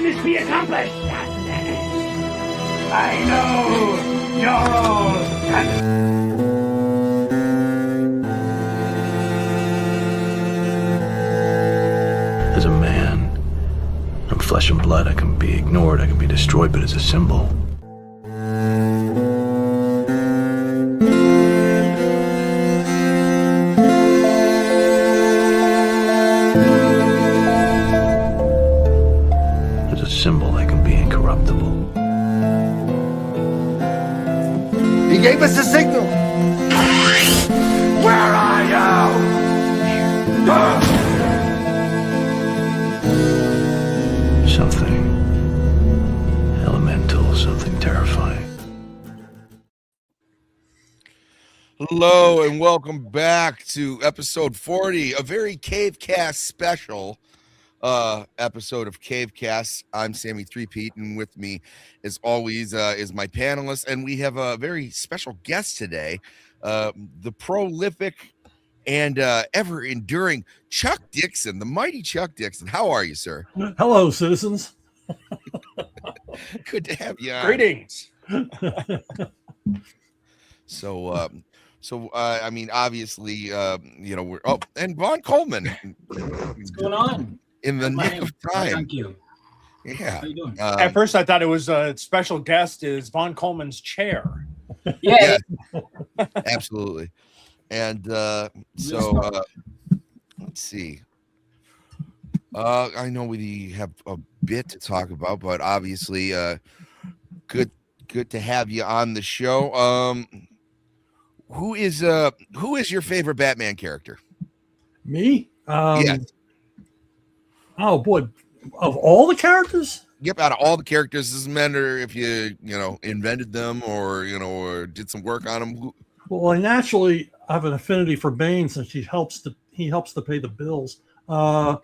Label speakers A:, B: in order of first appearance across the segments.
A: business be accomplished. I know you're all...
B: As a man, I'm flesh and blood. I can be ignored, I can be destroyed, but as a symbol, as a symbol, I can be incorruptible.
C: He gave us a signal.
A: Where are you?
B: Something elemental, something terrifying.
D: Hello and welcome back to episode 40, a very CaveCast special episode of CaveCast. I'm Sammy Threepeat, and with me, as always, is my panelist, and we have a very special guest today, the prolific and ever-enduring Chuck Dixon, the mighty Chuck Dixon. How are you, sir?
E: Hello, citizens.
D: Good to have you on.
F: Greetings.
D: So, I mean, obviously, you know, we're and Vaughn Coleman.
F: What's going on?
D: In the nick of time.
F: Thank you.
D: Yeah.
F: How you doing?
G: At first, I thought it was a special guest is Vaughn Coleman's chair.
F: Yeah.
D: Absolutely. And let's see. I know we have a bit to talk about, but obviously, good to have you on the show. Who is your favorite Batman character?
E: Me?
D: Yes.
E: Oh boy, of all the characters?
D: Yep, out of all the characters, doesn't matter if you invented them or did some work on them.
E: Well, I naturally have an affinity for Bane since he helps to pay the bills. Yeah,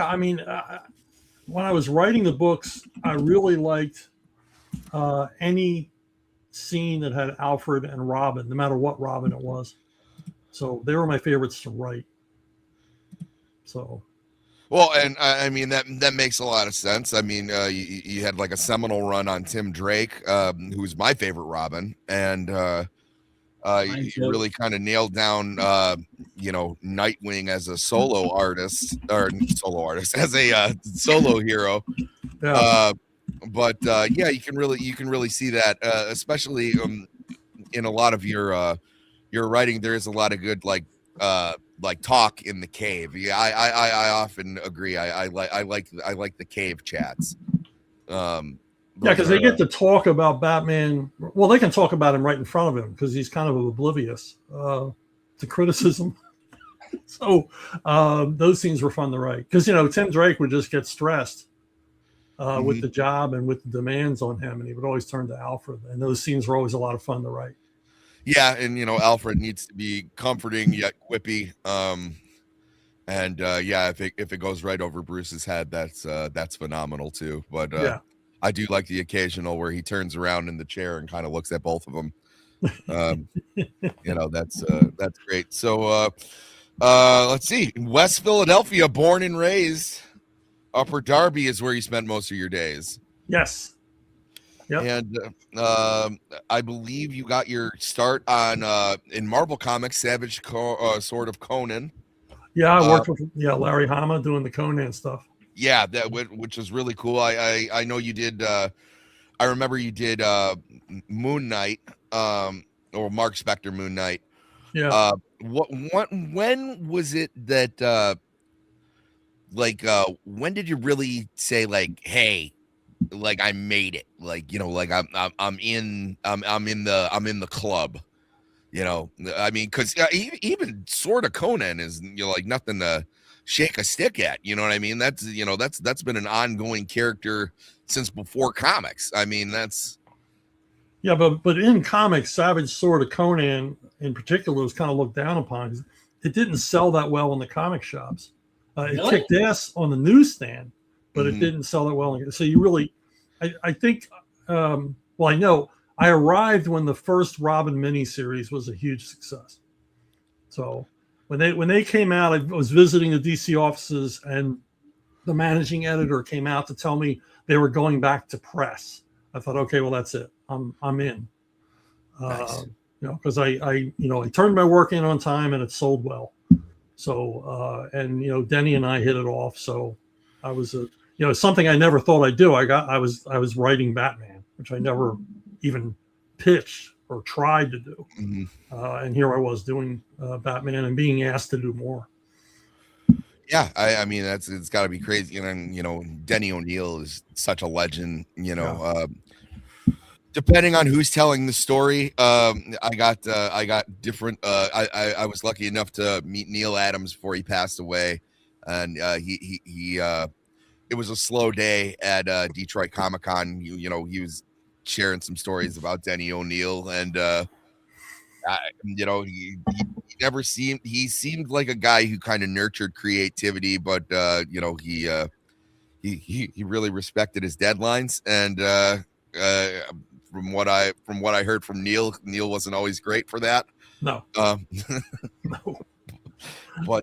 E: I mean, when I was writing the books, I really liked any scene that had Alfred and Robin, no matter what Robin it was. So they were my favorites to write. So,
D: well, and I mean that makes a lot of sense. I mean, you had like a seminal run on Tim Drake, who's my favorite Robin, and you really kind of nailed down, Nightwing as a solo artist as a solo hero.
E: yeah.
D: Yeah, you can really see that, especially in a lot of your writing. There is a lot of good like talk in the cave. Yeah, I often agree. I like the cave chats.
E: Yeah, because they get to talk about Batman. Well, they can talk about him right in front of him because he's kind of oblivious to criticism. So those scenes were fun to write because Tim Drake would just get stressed with the job and with the demands on him, and he would always turn to Alfred. And those scenes were always a lot of fun to write.
D: Yeah, and Alfred needs to be comforting yet quippy. If it goes right over Bruce's head, that's phenomenal too. But
E: yeah.
D: I do like the occasional where he turns around in the chair and kind of looks at both of them. That's great. So let's see. West Philadelphia, born and raised. Upper Darby is where you spent most of your days.
E: Yes. Yep.
D: And I believe you got your start on in Marvel Comics, Savage Sword of Conan.
E: Yeah, I worked with Larry Hama doing the Conan stuff.
D: Yeah, which is really cool. I know you did. I remember you did Moon Knight, or Mark Spector Moon Knight.
E: Yeah.
D: When was it that when did you really say like, hey, like I made it, like like I'm in the club, I mean, because even Sword of Conan is like nothing to shake a stick at, you know what I mean? That's that's been an ongoing character since before comics. I mean, that's
E: but in comics, Savage Sword of Conan in particular was kind of looked down upon. It didn't sell that well in the comic shops. It kicked ass on the newsstand, but it didn't sell that well. So you really, I think, I know I arrived when the first Robin miniseries was a huge success. So when they came out, I was visiting the DC offices, and the managing editor came out to tell me they were going back to press. I thought, okay, well, that's it. I'm in.
D: Nice.
E: Because I turned my work in on time and it sold well. So Denny and I hit it off. So I was something I never thought I'd do. I was writing Batman, which I never even pitched or tried to do.
D: Mm-hmm.
E: And here I was doing Batman and being asked to do more.
D: Yeah, I mean it's got to be crazy, and Denny O'Neil is such a legend. Depending on who's telling the story, I got different. I was lucky enough to meet Neil Adams before he passed away, and he it was a slow day at Detroit Comic Con. He was sharing some stories about Denny O'Neil, and he seemed like a guy who kind of nurtured creativity, but he really respected his deadlines, and from what I heard from Neil wasn't always great for that.
E: No.
D: No. But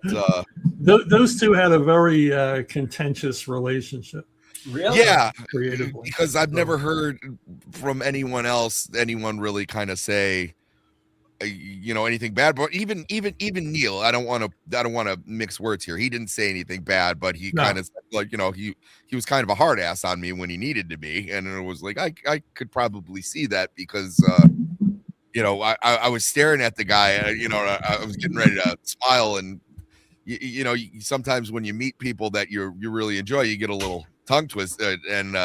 E: those two had a very contentious relationship.
F: Really?
D: Yeah,
E: creatively.
D: Because I've never heard from anyone really kind of say anything bad. But even Neil, I don't want to mix words here. He didn't say anything bad, but he kind of he was kind of a hard ass on me when he needed to be, and it was like I could probably see that because I was staring at the guy, I was getting ready to smile, and sometimes when you meet people that you really enjoy, you get a little tongue twisted, and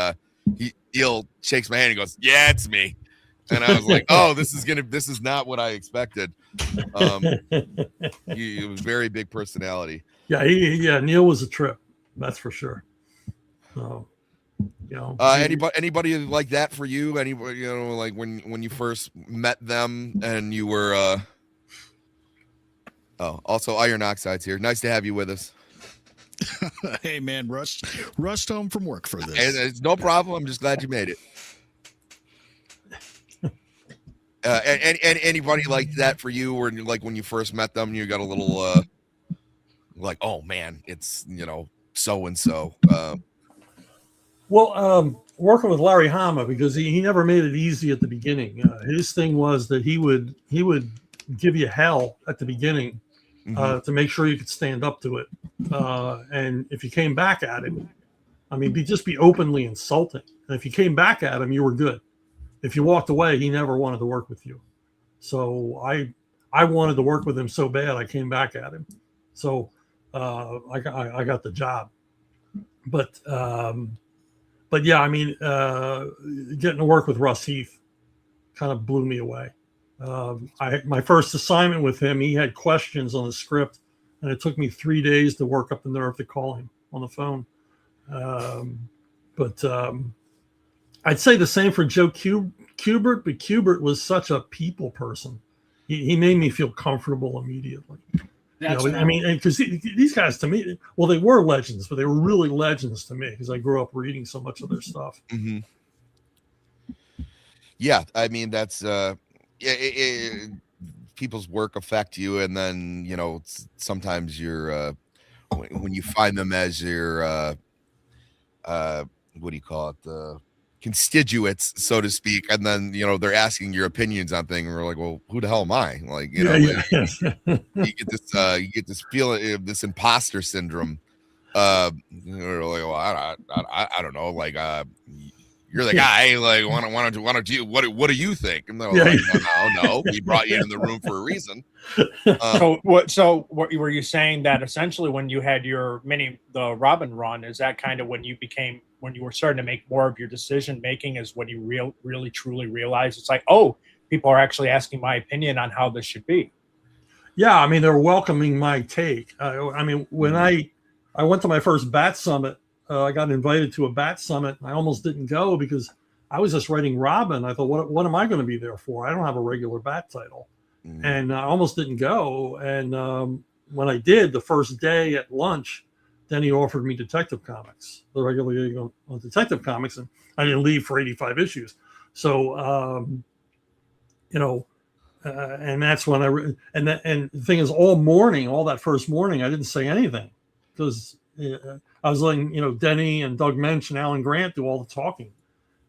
D: Neil shakes my hand and goes, "Yeah, it's me." And I was like, "Oh, this is not what I expected." He was a very big personality.
E: Yeah, Neil was a trip, that's for sure. So,
D: anybody like that for you? Anybody, like when you first met them and you were also Iron Oxide's here. Nice to have you with us.
H: Hey man, rushed home from work for this.
D: It's no problem. I'm just glad you made it. And anybody like that for you, or like when you first met them, you got a little like, oh man, it's so and so.
E: Working with Larry Hama, because he never made it easy at the beginning. His thing was that he would give you hell at the beginning to make sure you could stand up to it. And if you came back at him, just be openly insulting. And if you came back at him, you were good. If you walked away, he never wanted to work with you. So I wanted to work with him so bad, I came back at him. So I got the job. But yeah, getting to work with Russ Heath kind of blew me away. My first assignment with him, he had questions on the script, and it took me 3 days to work up the nerve to call him on the phone. But I'd say the same for Joe Kubert, but Kubert was such a people person. He made me feel comfortable immediately. Because these guys, to me, well, they were legends, but they were really legends to me because I grew up reading so much of their stuff.
D: Mm-hmm. Yeah, that's people's work affect you, and then sometimes you're when you find them as your what do you call it, constituents, so to speak, and then they're asking your opinions on things, and we're like, well, who the hell am I? Like, you get this feeling of this imposter syndrome. You're like, well, I don't know, like you're the guy, like why don't you what do you think? And they're like, no, we brought you in the room for a reason.
G: So what were you saying, that essentially when you had the Robin run, is that kind of when you were starting to make more of your decision making, is when you really truly realized it's like, oh, people are actually asking my opinion on how this should be?
E: Yeah, they're welcoming my take. When I went to my first Bat Summit, I got invited to a Bat Summit, and I almost didn't go because I was just writing Robin. I thought, what am I going to be there for? I don't have a regular Bat title. And I almost didn't go. And when I did, the first day at lunch, then he offered me Detective Comics, the regular on Detective Comics, and I didn't leave for 85 issues. So, and that's when and the thing is, all that first morning, I didn't say anything because I was letting Denny and Doug Mensch and Alan Grant do all the talking,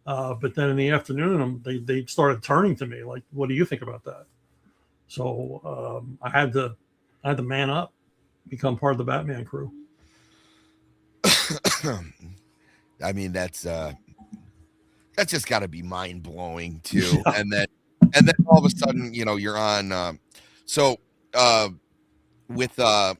E: but then in the afternoon they started turning to me like, "What do you think about that?" So I had to man up, become part of the Batman crew.
D: I mean, that's just got to be mind blowing too. Yeah. And then all of a sudden, you're on. With I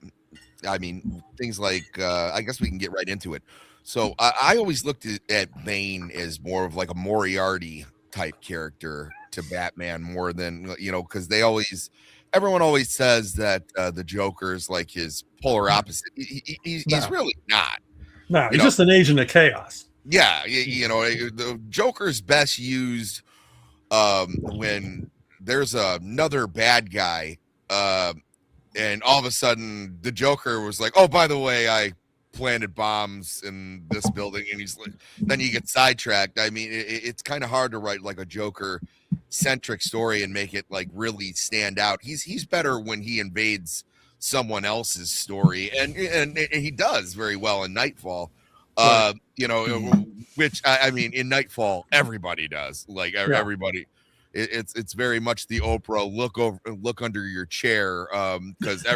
D: mean, things like I guess we can get right into it. So I always looked at Bane as more of like a Moriarty type character to Batman more than because everyone always says that the Joker's like his polar opposite. He's really not.
E: No, he's just an agent of chaos.
D: Yeah, the Joker's best used when there's another bad guy, and all of a sudden the Joker was like, "Oh, by the way, I planted bombs in this building," and he's like, then you get sidetracked. I mean, it's kind of hard to write like a Joker centric story and make it like really stand out. He's better when he invades someone else's story, and he does very well in Nightfall. Which I mean, in Nightfall, everybody does. Like everybody, it's very much the Oprah look under your chair, because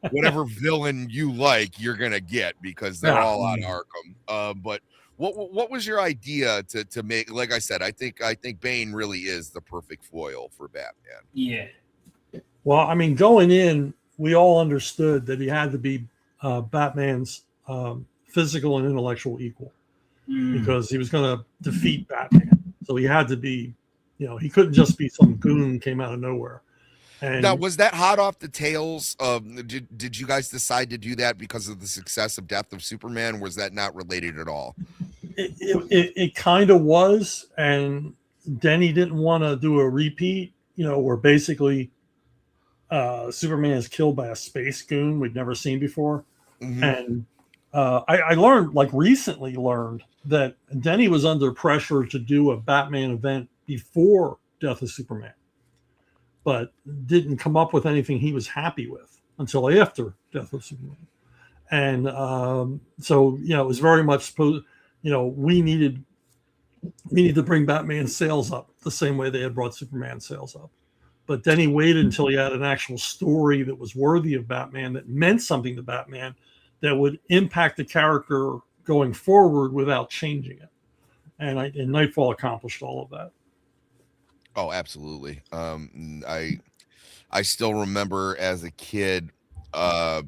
D: whatever villain you like, you're gonna get because they're all on Arkham. But what was your idea to make? Like I said, I think Bane really is the perfect foil for Batman.
F: Yeah.
E: Well, I mean, going in, we all understood that he had to be Batman's physical and intellectual equal, because he was going to defeat Batman. So he had to be, he couldn't just be some goon came out of nowhere. And
D: now, was that hot off the tails of? Did you guys decide to do that because of the success of Death of Superman? Was that not related at all?
E: It kind of was, and Denny didn't want to do a repeat. Where basically Superman is killed by a space goon we'd never seen before, and I recently learned that Denny was under pressure to do a Batman event before Death of Superman, but didn't come up with anything he was happy with until after Death of Superman. And so, it was very much supposed, we needed to bring Batman's sales up the same way they had brought Superman's sales up. But Denny waited until he had an actual story that was worthy of Batman, that meant something to Batman, that would impact the character going forward without changing it. And Nightfall accomplished all of that.
D: Oh, absolutely. I still remember as a kid, we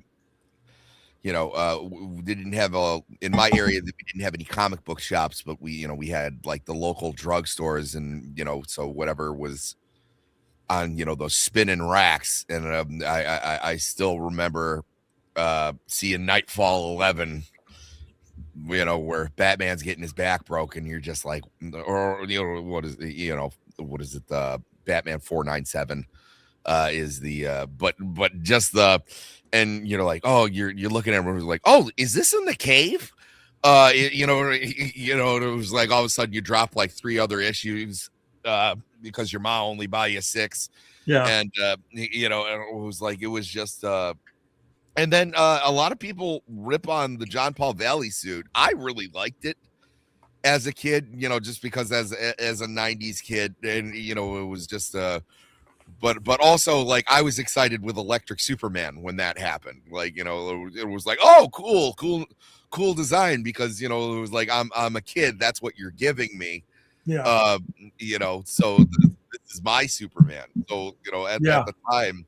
D: didn't have in my area, we didn't have any comic book shops, but we had like the local drugstores, and so whatever was on those spinning racks, and I still remember seeing Nightfall 11, where Batman's getting his back broken. You're just like, or what is it? Batman 497 is the but just the, and like, oh, you're looking at everyone like, oh, is this in the cave? It was like all of a sudden you drop like 3 other issues because your mom only buy you 6.
E: Yeah.
D: And it was just and then a lot of people rip on the John Paul Valley suit. I really liked it as a kid, just because as a 90s kid, and it was just but also like I was excited with Electric Superman when that happened. Like, it was like, oh, cool design, because it was like I'm a kid, that's what you're giving me.
E: Yeah.
D: So this is my Superman. So, at the time,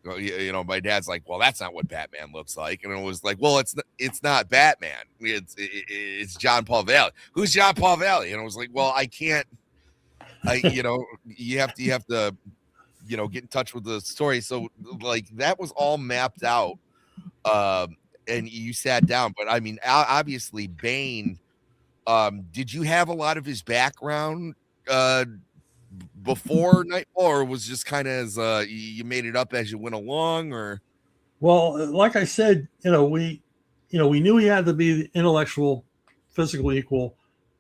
D: my dad's like, well, that's not what Batman looks like. And it was like, well, it's not Batman. It's John Paul Valley. Who's John Paul Valley? And I was like, well, I can't, you have to, get in touch with the story. So like that was all mapped out. And you sat down, but I mean, obviously Bane, did you have a lot of his background, before Nightfall, or was just kind of as you made it up as you went along? Or,
E: well, like I said, we knew he had to be intellectual, physical equal,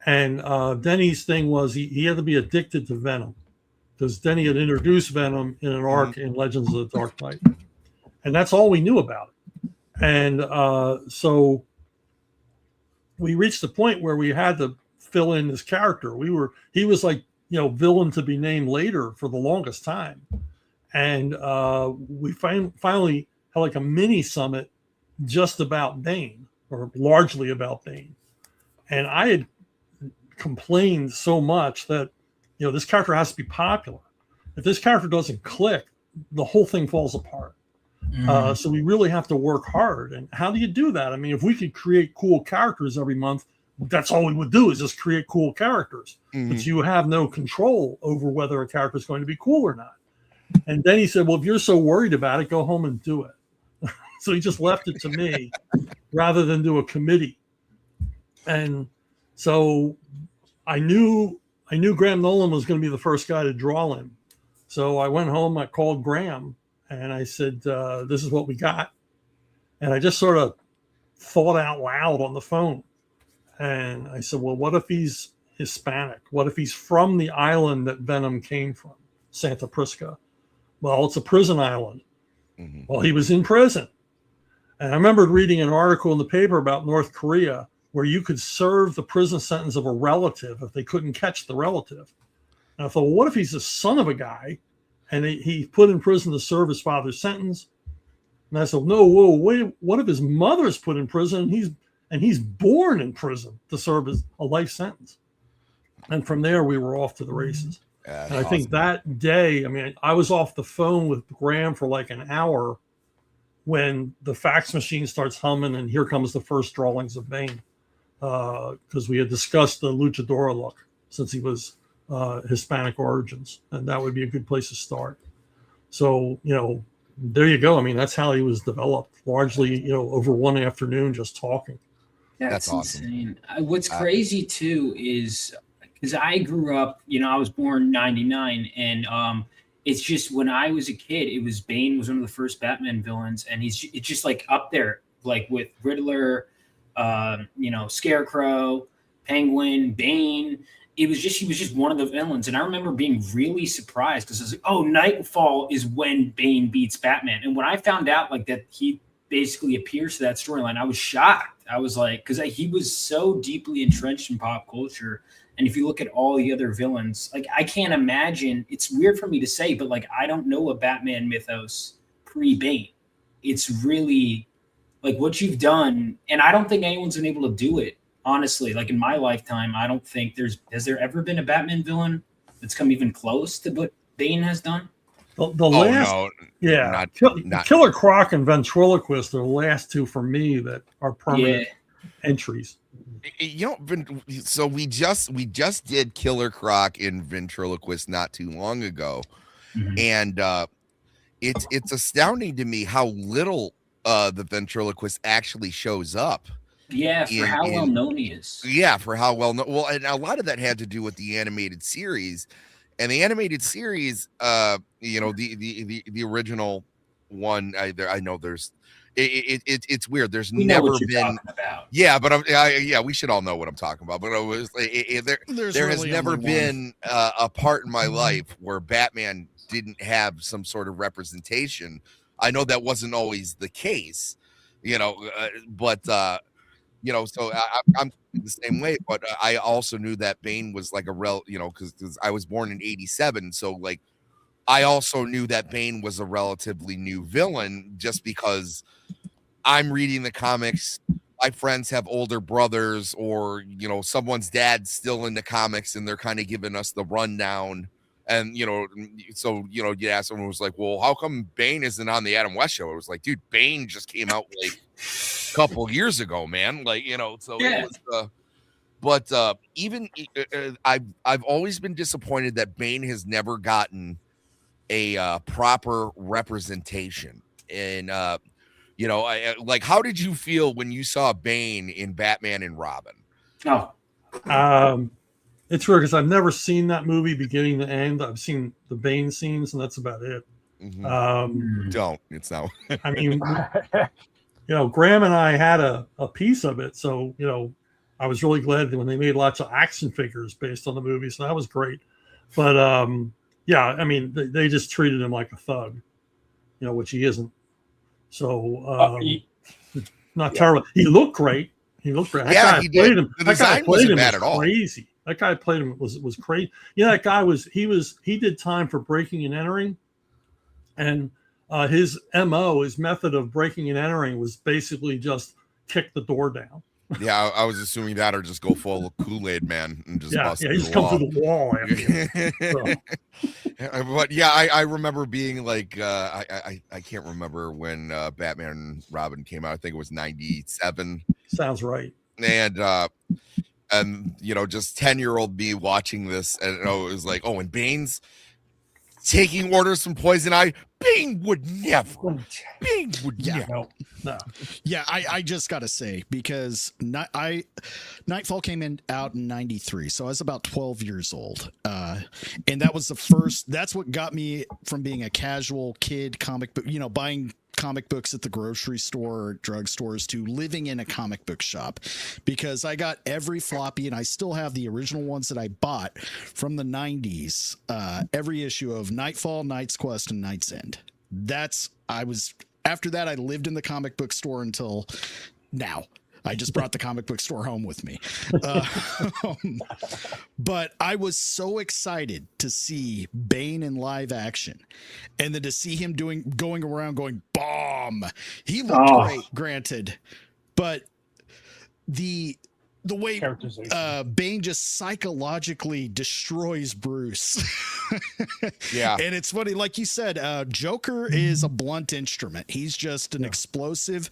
E: and Denny's thing was he had to be addicted to Venom, because Denny had introduced Venom in an arc in Legends of the Dark Knight, and that's all we knew about it. And so we reached the point where we had to fill in this character. He was like, villain to be named later for the longest time. And we finally had like a mini summit just about Bane, or largely about Bane. And I had complained so much that, this character has to be popular. If this character doesn't click, the whole thing falls apart. So we really have to work hard. And how do you do that? I mean, if we could create cool characters every month, that's all we would do is just create cool characters. But you have no control over whether a character is going to be cool or not. And then he said, well, if you're so worried about it, go home and do it. So he just left it to me rather than do a committee. And so I knew Graham Nolan was going to be the first guy to draw him. So I went home, I called Graham, and I said, this is what we got. And I just sort of thought out loud on the phone. And I said, well, what if he's Hispanic? What if he's from the island that Venom came from, Santa Prisca? Well, it's a prison island. Well, he was in prison. And I remember reading an article in the paper about North Korea where you could serve the prison sentence of a relative if they couldn't catch the relative. And I thought, well, what if he's the son of a guy and he put in prison to serve his father's sentence? And I said, no, whoa, wait, what if his mother's put in prison and he's born in prison to serve a life sentence? And from there, we were off to the races. And I think that day, I mean, I was off the phone with Graham for like an hour when the fax machine starts humming and here comes the first drawings of Bane. Because we had discussed the luchador look since he was Hispanic origins, and that would be a good place to start. So, there you go. I mean, that's how he was developed, largely, over one afternoon, just talking.
F: That's
D: awesome.
F: Insane. What's crazy too is because I grew up, I was born 99, and it's just when I was a kid, Bane was one of the first Batman villains, and it's just like up there, like with Riddler, Scarecrow, Penguin, Bane. He was just one of the villains. And I remember being really surprised because I was like, oh, Nightfall is when Bane beats Batman. And when I found out like that he basically appears to that storyline, I was shocked. I was like, because he was so deeply entrenched in pop culture. And if you look at all the other villains, like I can't imagine, it's weird for me to say, but like I don't know a Batman mythos pre-Bane. It's really like what you've done. And I don't think anyone's been able to do it. Honestly, like in my lifetime, I don't think has there ever been a Batman villain that's come even close to what Bane has done?
E: Killer Croc and Ventriloquist are the last two for me that are permanent entries.
D: So we just did Killer Croc and Ventriloquist not too long ago, and it's astounding to me how little the Ventriloquist actually shows up.
F: Yeah, for how well known he is.
D: Yeah, for how well known. Well, and a lot of that had to do with the animated series, and the animated series, the original one. I know there's. It's weird. There's never been. Yeah, but we should all know what I'm talking about. But there has never been a part in my life where Batman didn't have some sort of representation. I know that wasn't always the case, but. So I'm the same way, but I also knew that Bane was like because I was born in 87. So like, I also knew that Bane was a relatively new villain just because I'm reading the comics. My friends have older brothers or, someone's dad's still in the comics and they're kind of giving us the rundown. And, so, you ask someone who's like, well, how come Bane isn't on the Adam West show? It was like, dude, Bane just came out like a couple years ago, man. Like, so it was, but even I've always been disappointed that Bane has never gotten a proper representation. And, how did you feel when you saw Bane in Batman and Robin?
E: It's weird because I've never seen that movie beginning to end. I've seen the Bane scenes, and that's about it.
D: It's now.
E: I mean, Graham and I had a piece of it, so I was really glad that when they made lots of action figures based on the movie, so that was great. But I mean, they just treated him like a thug, which he isn't. So not terrible. He looked great, He looked great. That
D: Yeah,
E: guy
D: he
E: played
D: did.
E: him.
D: The
E: That guy
D: design
E: played
D: wasn't
E: him
D: bad
E: was
D: at all.
E: crazy. That guy played him was crazy. That guy he did time for breaking and entering, and his his method of breaking and entering was basically just kick the door down.
D: Yeah, I was assuming that, or just go full Kool-Aid Man and just bust
E: He
D: through
E: just
D: the
E: come
D: wall.
E: through the wall after him.
D: But yeah, I remember being like, I can't remember when Batman and Robin came out. I think it was 97.
E: Sounds right.
D: And just 10-year-old me watching this, and it was like, oh, and Bane's taking orders from Poison Ivy. Bane would never. Bane would never.
E: No.
H: Yeah, I just got to say, because Nightfall came out in 93, so I was about 12 years old. And that was that's what got me from being a casual kid comic book, buying comic books at the grocery store or drugstores to living in a comic book shop, because I got every floppy, and I still have the original ones that I bought from the 90s, every issue of Nightfall, Knight's Quest, and Knight's End. After that, I lived in the comic book store until now. I just brought the comic book store home with me. But I was so excited to see Bane in live action, and then to see him going around going bomb. He looked great, granted, but the way Bane just psychologically destroys Bruce.
D: Yeah.
H: And it's funny, like you said, Joker is a blunt instrument. He's just an explosive.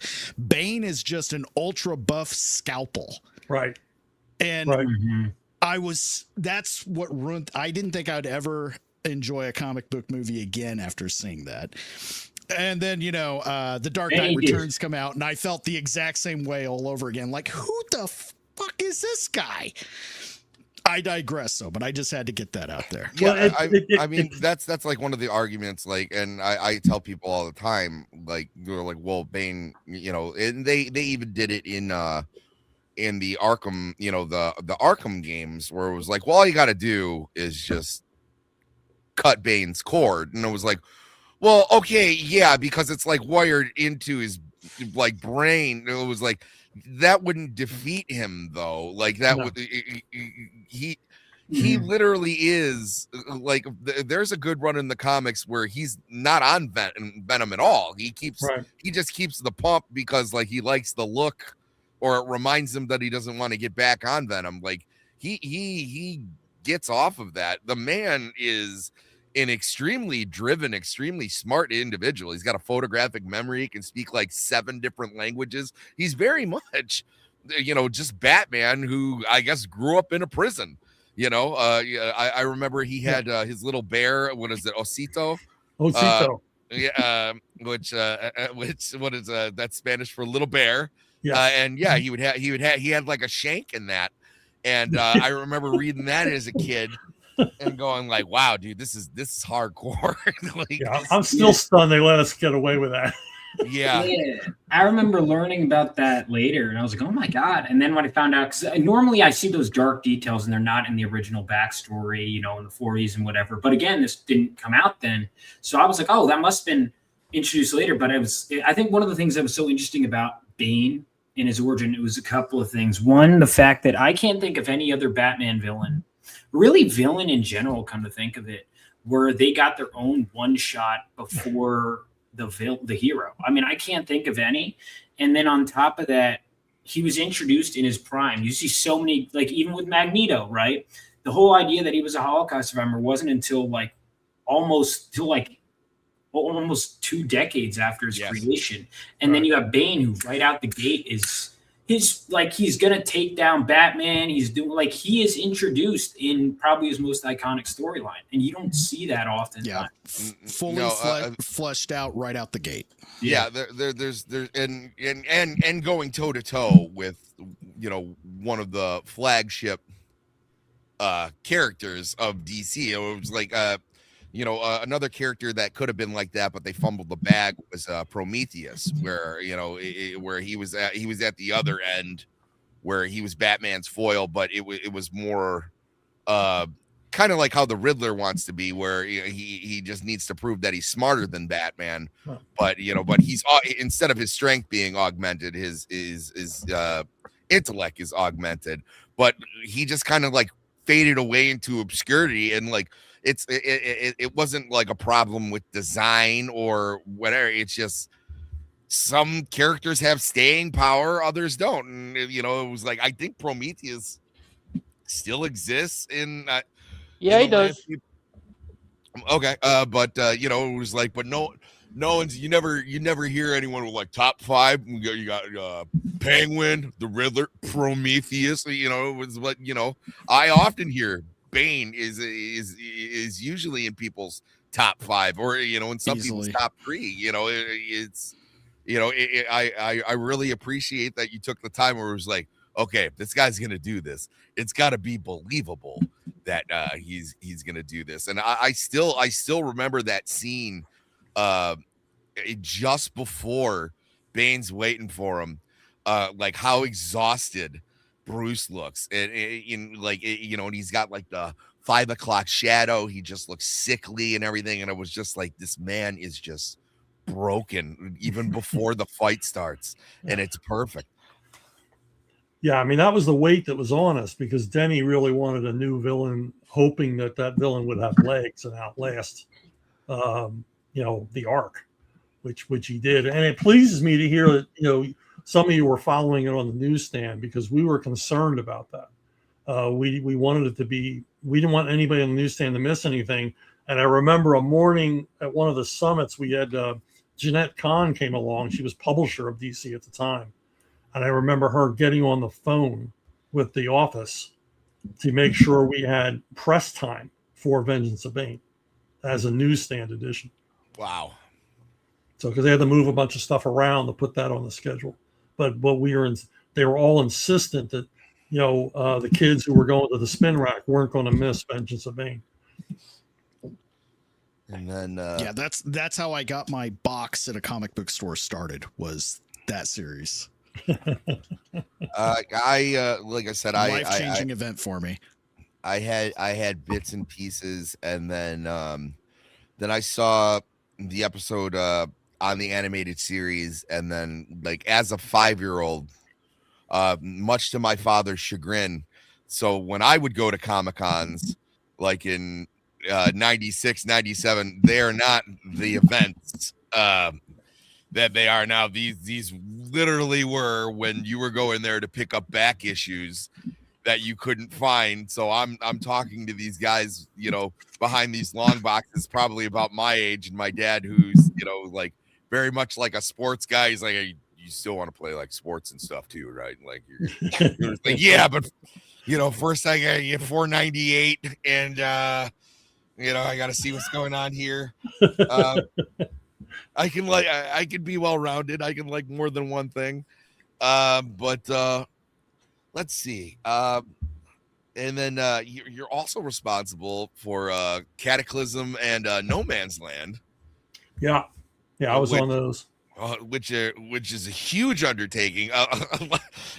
H: Bane is just an ultra buff scalpel.
E: Right.
H: And that's what ruined. I didn't think I'd ever enjoy a comic book movie again after seeing that. And then, The Dark Knight Returns come out, and I felt the exact same way all over again. Like, who the fuck is this guy? I digress, though, but I just had to get that out there.
D: Yeah, I mean, that's like one of the arguments, like, and I tell people all the time, like, they're like, well, Bane, and they even did it in the Arkham, the Arkham games, where it was like, well, all you got to do is just cut Bane's cord, and it was like, well, okay, yeah, because it's like wired into his like brain. It was like, that wouldn't defeat him, though. Like that would he literally is like, there's a good run in the comics where he's not on Venom at all. He just keeps the pump because like he likes the look, or it reminds him that he doesn't want to get back on Venom. Like he gets off of that. The man is an extremely driven, extremely smart individual. He's got a photographic memory. He can speak like 7 different languages. He's very much, just Batman, who I guess grew up in a prison. I remember he had his little bear. What is it? Osito. Which what is that's Spanish for little bear. And yeah, he had like a shank in that. And I remember reading that as a kid and going like, wow, dude, this is hardcore. Like,
E: I'm still stunned they let us get away with that.
F: Yeah, I remember learning about that later, and I was like, oh my god. And then when I found out, because normally I see those dark details and they're not in the original backstory, in the 40s and whatever, but again, this didn't come out then, so I was like, oh, that must have been introduced later. But I think one of the things that was so interesting about Bane in his origin, it was a couple of things. One, the fact that I can't think of any other Batman villain, really villain in general, come to think of it, where they got their own one shot before the hero. I mean, I can't think of any. And then on top of that, he was introduced in his prime. You see so many, like even with Magneto, right? The whole idea that he was a Holocaust survivor wasn't until almost 2 decades after his creation. And then you have Bane, who right out the gate he's gonna take down Batman. He's doing he is introduced in probably his most iconic storyline, and you don't see that often.
H: Yeah, fully fleshed out right out the gate.
D: Yeah, there's and going toe to toe with one of the flagship characters of DC. It was like another character that could have been like that, but they fumbled the bag, was Prometheus, where where he was at the other end, where he was Batman's foil, but it was more kind of like how the Riddler wants to be, where he just needs to prove that he's smarter than Batman, but he's instead of his strength being augmented, his intellect is augmented, but he just kind of like faded away into obscurity, and like it wasn't like a problem with design or whatever. It's just some characters have staying power, others don't. And it was like, I think Prometheus still exists in
I: Yeah, he does.
D: landscape. Okay, but it was like, but no one's, you never hear anyone with like top 5. You got Penguin, the Riddler, Prometheus. It was what I often hear. Bane is usually in people's top 5, or in some people's top 3. I really appreciate that you took the time where it was like, okay, if this guy's gonna do this, it's got to be believable that he's gonna do this. And I still remember that scene just before Bane's waiting for him, like how exhausted Bruce looks, and and he's got like the 5 o'clock shadow. He just looks sickly and everything, and I was just like, this man is just broken even before the fight starts, and it's perfect.
E: Yeah, I mean, that was the weight that was on us, because Denny really wanted a new villain, hoping that villain would have legs and outlast, the Ark, which he did. And it pleases me to hear that, some of you were following it on the newsstand, because we were concerned about that. We wanted it to be, we didn't want anybody on the newsstand to miss anything. And I remember a morning at one of the summits, we had Jeanette Kahn came along. She was publisher of DC at the time. And I remember her getting on the phone with the office to make sure we had press time for Vengeance of Bane as a newsstand edition.
D: Wow.
E: So, because they had to move a bunch of stuff around to put that on the schedule. But they were all insistent that, the kids who were going to the spin rack weren't going to miss Vengeance of Bane.
D: And then,
H: yeah, that's how I got my box at a comic book store started, was that series.
D: like I said,
H: life-changing event for me.
D: I had bits and pieces, and then I saw the episode on the animated series, and then like as a 5-year-old, much to my father's chagrin. So when I would go to Comic-Cons, like in 96, 97, they are not the events that they are now. These literally were when you were going there to pick up back issues that you couldn't find. So I'm talking to these guys, behind these long boxes, probably about my age, and my dad, who's like very much like a sports guy. He's like, hey, you still want to play like sports and stuff too, right? Like you're like, yeah, but first I got to get 498, and I got to see what's going on here. I can be well-rounded. I can like more than one thing. But let's see. And then you're also responsible for Cataclysm and No Man's Land.
E: Yeah. I was on those.
D: Which is a huge undertaking.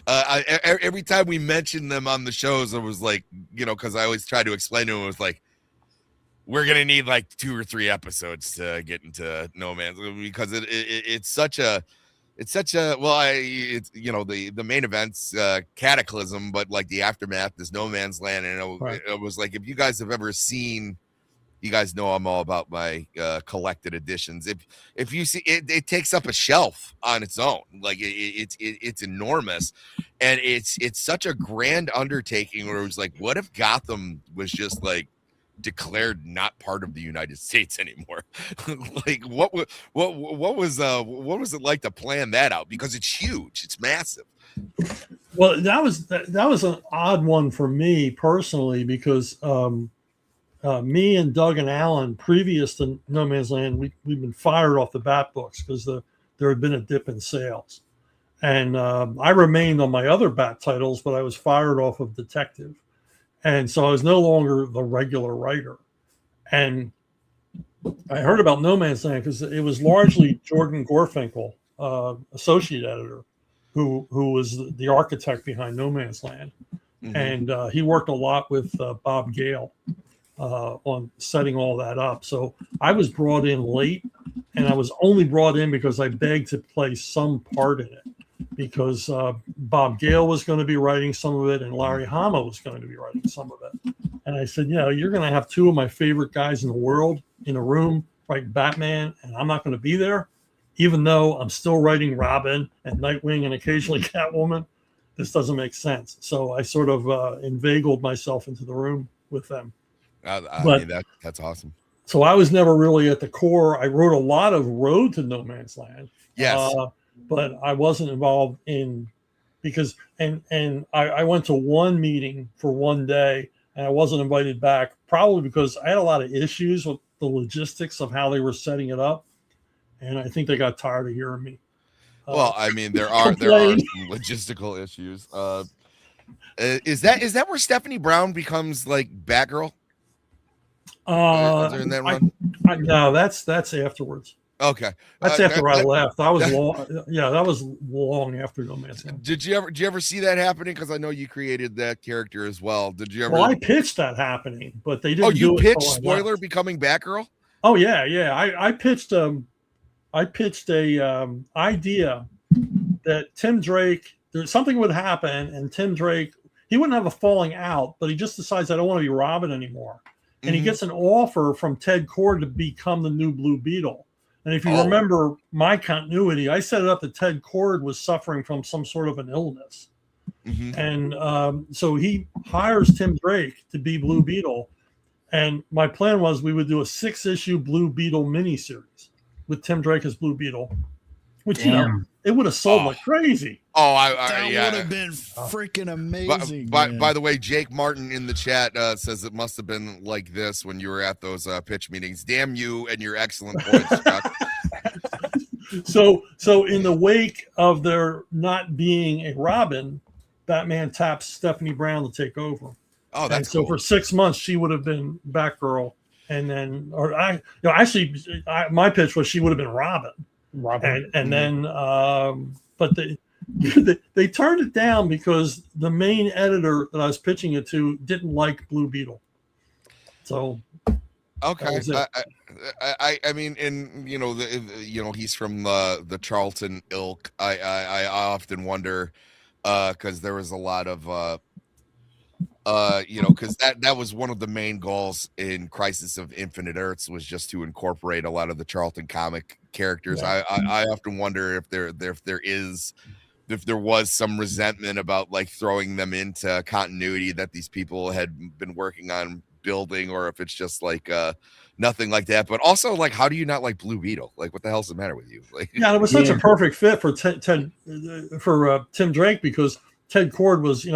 D: Every time we mentioned them on the shows, I was like, because I always try to explain to them, it was like, we're gonna need like 2 or 3 episodes to get into No Man's, because it's such a the main event's Cataclysm, but like the aftermath is No Man's Land, and it was like, if you guys have ever seen, you guys know I'm all about my collected editions. If you see it takes up a shelf on its own. Like it's enormous, and it's such a grand undertaking where it was like, what if Gotham was just like declared not part of the United States anymore? Like what was it like to plan that out? Because it's huge, it's massive.
E: Well, that was an odd one for me personally, because me and Doug and Alan, previous to No Man's Land, we've been fired off the Bat books because there had been a dip in sales, and I remained on my other Bat titles, but I was fired off of Detective. And so I was no longer the regular writer. And I heard about No Man's Land because it was largely Jordan Gorfinkel, associate editor, who was the architect behind No Man's Land. Mm-hmm. And he worked a lot with Bob Gale on setting all that up. So I was brought in late, and I was only brought in because I begged to play some part in it, because Bob Gale was going to be writing some of it and Larry Hama was going to be writing some of it. And I said, you're going to have two of my favorite guys in the world in a room writing Batman, and I'm not going to be there, even though I'm still writing Robin and Nightwing and occasionally Catwoman. This doesn't make sense. So I sort of inveigled myself into the room with them.
D: I mean, that's awesome.
E: So I was never really at the core. I wrote a lot of Road to No Man's Land.
D: Yes.
E: But I wasn't involved in because I went to one meeting for one day and I wasn't invited back, probably because I had a lot of issues with the logistics of how they were setting it up. And I think they got tired of hearing me.
D: Well, I mean, there are some logistical issues. Is that where Stephanie Brown becomes like Batgirl? During that run?
E: No, that's afterwards.
D: Okay,
E: that's after I left. That was long. Yeah, that was long after No Man's Land.
D: Did you ever see that happening? Because I know you created that character as well. Did you ever?
E: Well, I pitched that happening, but they didn't.
D: Oh, you
E: do
D: pitched
E: it
D: spoiler becoming Batgirl?
E: Oh yeah. I pitched a idea that Tim Drake, something would happen, and Tim Drake, he wouldn't have a falling out, but he just decides I don't want to be Robin anymore, and he gets an offer from Ted Kord to become the new Blue Beetle. And if you remember my continuity, I set it up that Ted Kord was suffering from some sort of an illness. And so he hires Tim Drake to be Blue Beetle. And my plan was we would do a 6-issue Blue Beetle miniseries with Tim Drake as Blue Beetle, which, it would have sold like crazy.
D: Oh,
H: that would have been freaking amazing.
D: By the way, Jake Martin in the chat says it must have been like this when you were at those pitch meetings. Damn you and your excellent points, Chuck.
E: So in the wake of there not being a Robin, Batman taps Stephanie Brown to take over.
D: Oh, that's
E: so
D: cool.
E: for 6 months she would have been Batgirl, and then my pitch was she would have been Robin. And then but they turned it down because the main editor that I was pitching it to didn't like Blue Beetle. So
D: okay, I mean, and he's from the Charlton ilk. I often wonder because there was a lot of because that was one of the main goals in Crisis of Infinite Earths, was just to incorporate a lot of the Charlton comic characters. I often wonder if there was some resentment about like throwing them into continuity that these people had been working on building, or if it's just like nothing like that. But also, like, how do you not like Blue Beetle? Like, what the hell's the matter with you? Like,
E: it was such a perfect fit for Tim Drake, because Ted Kord was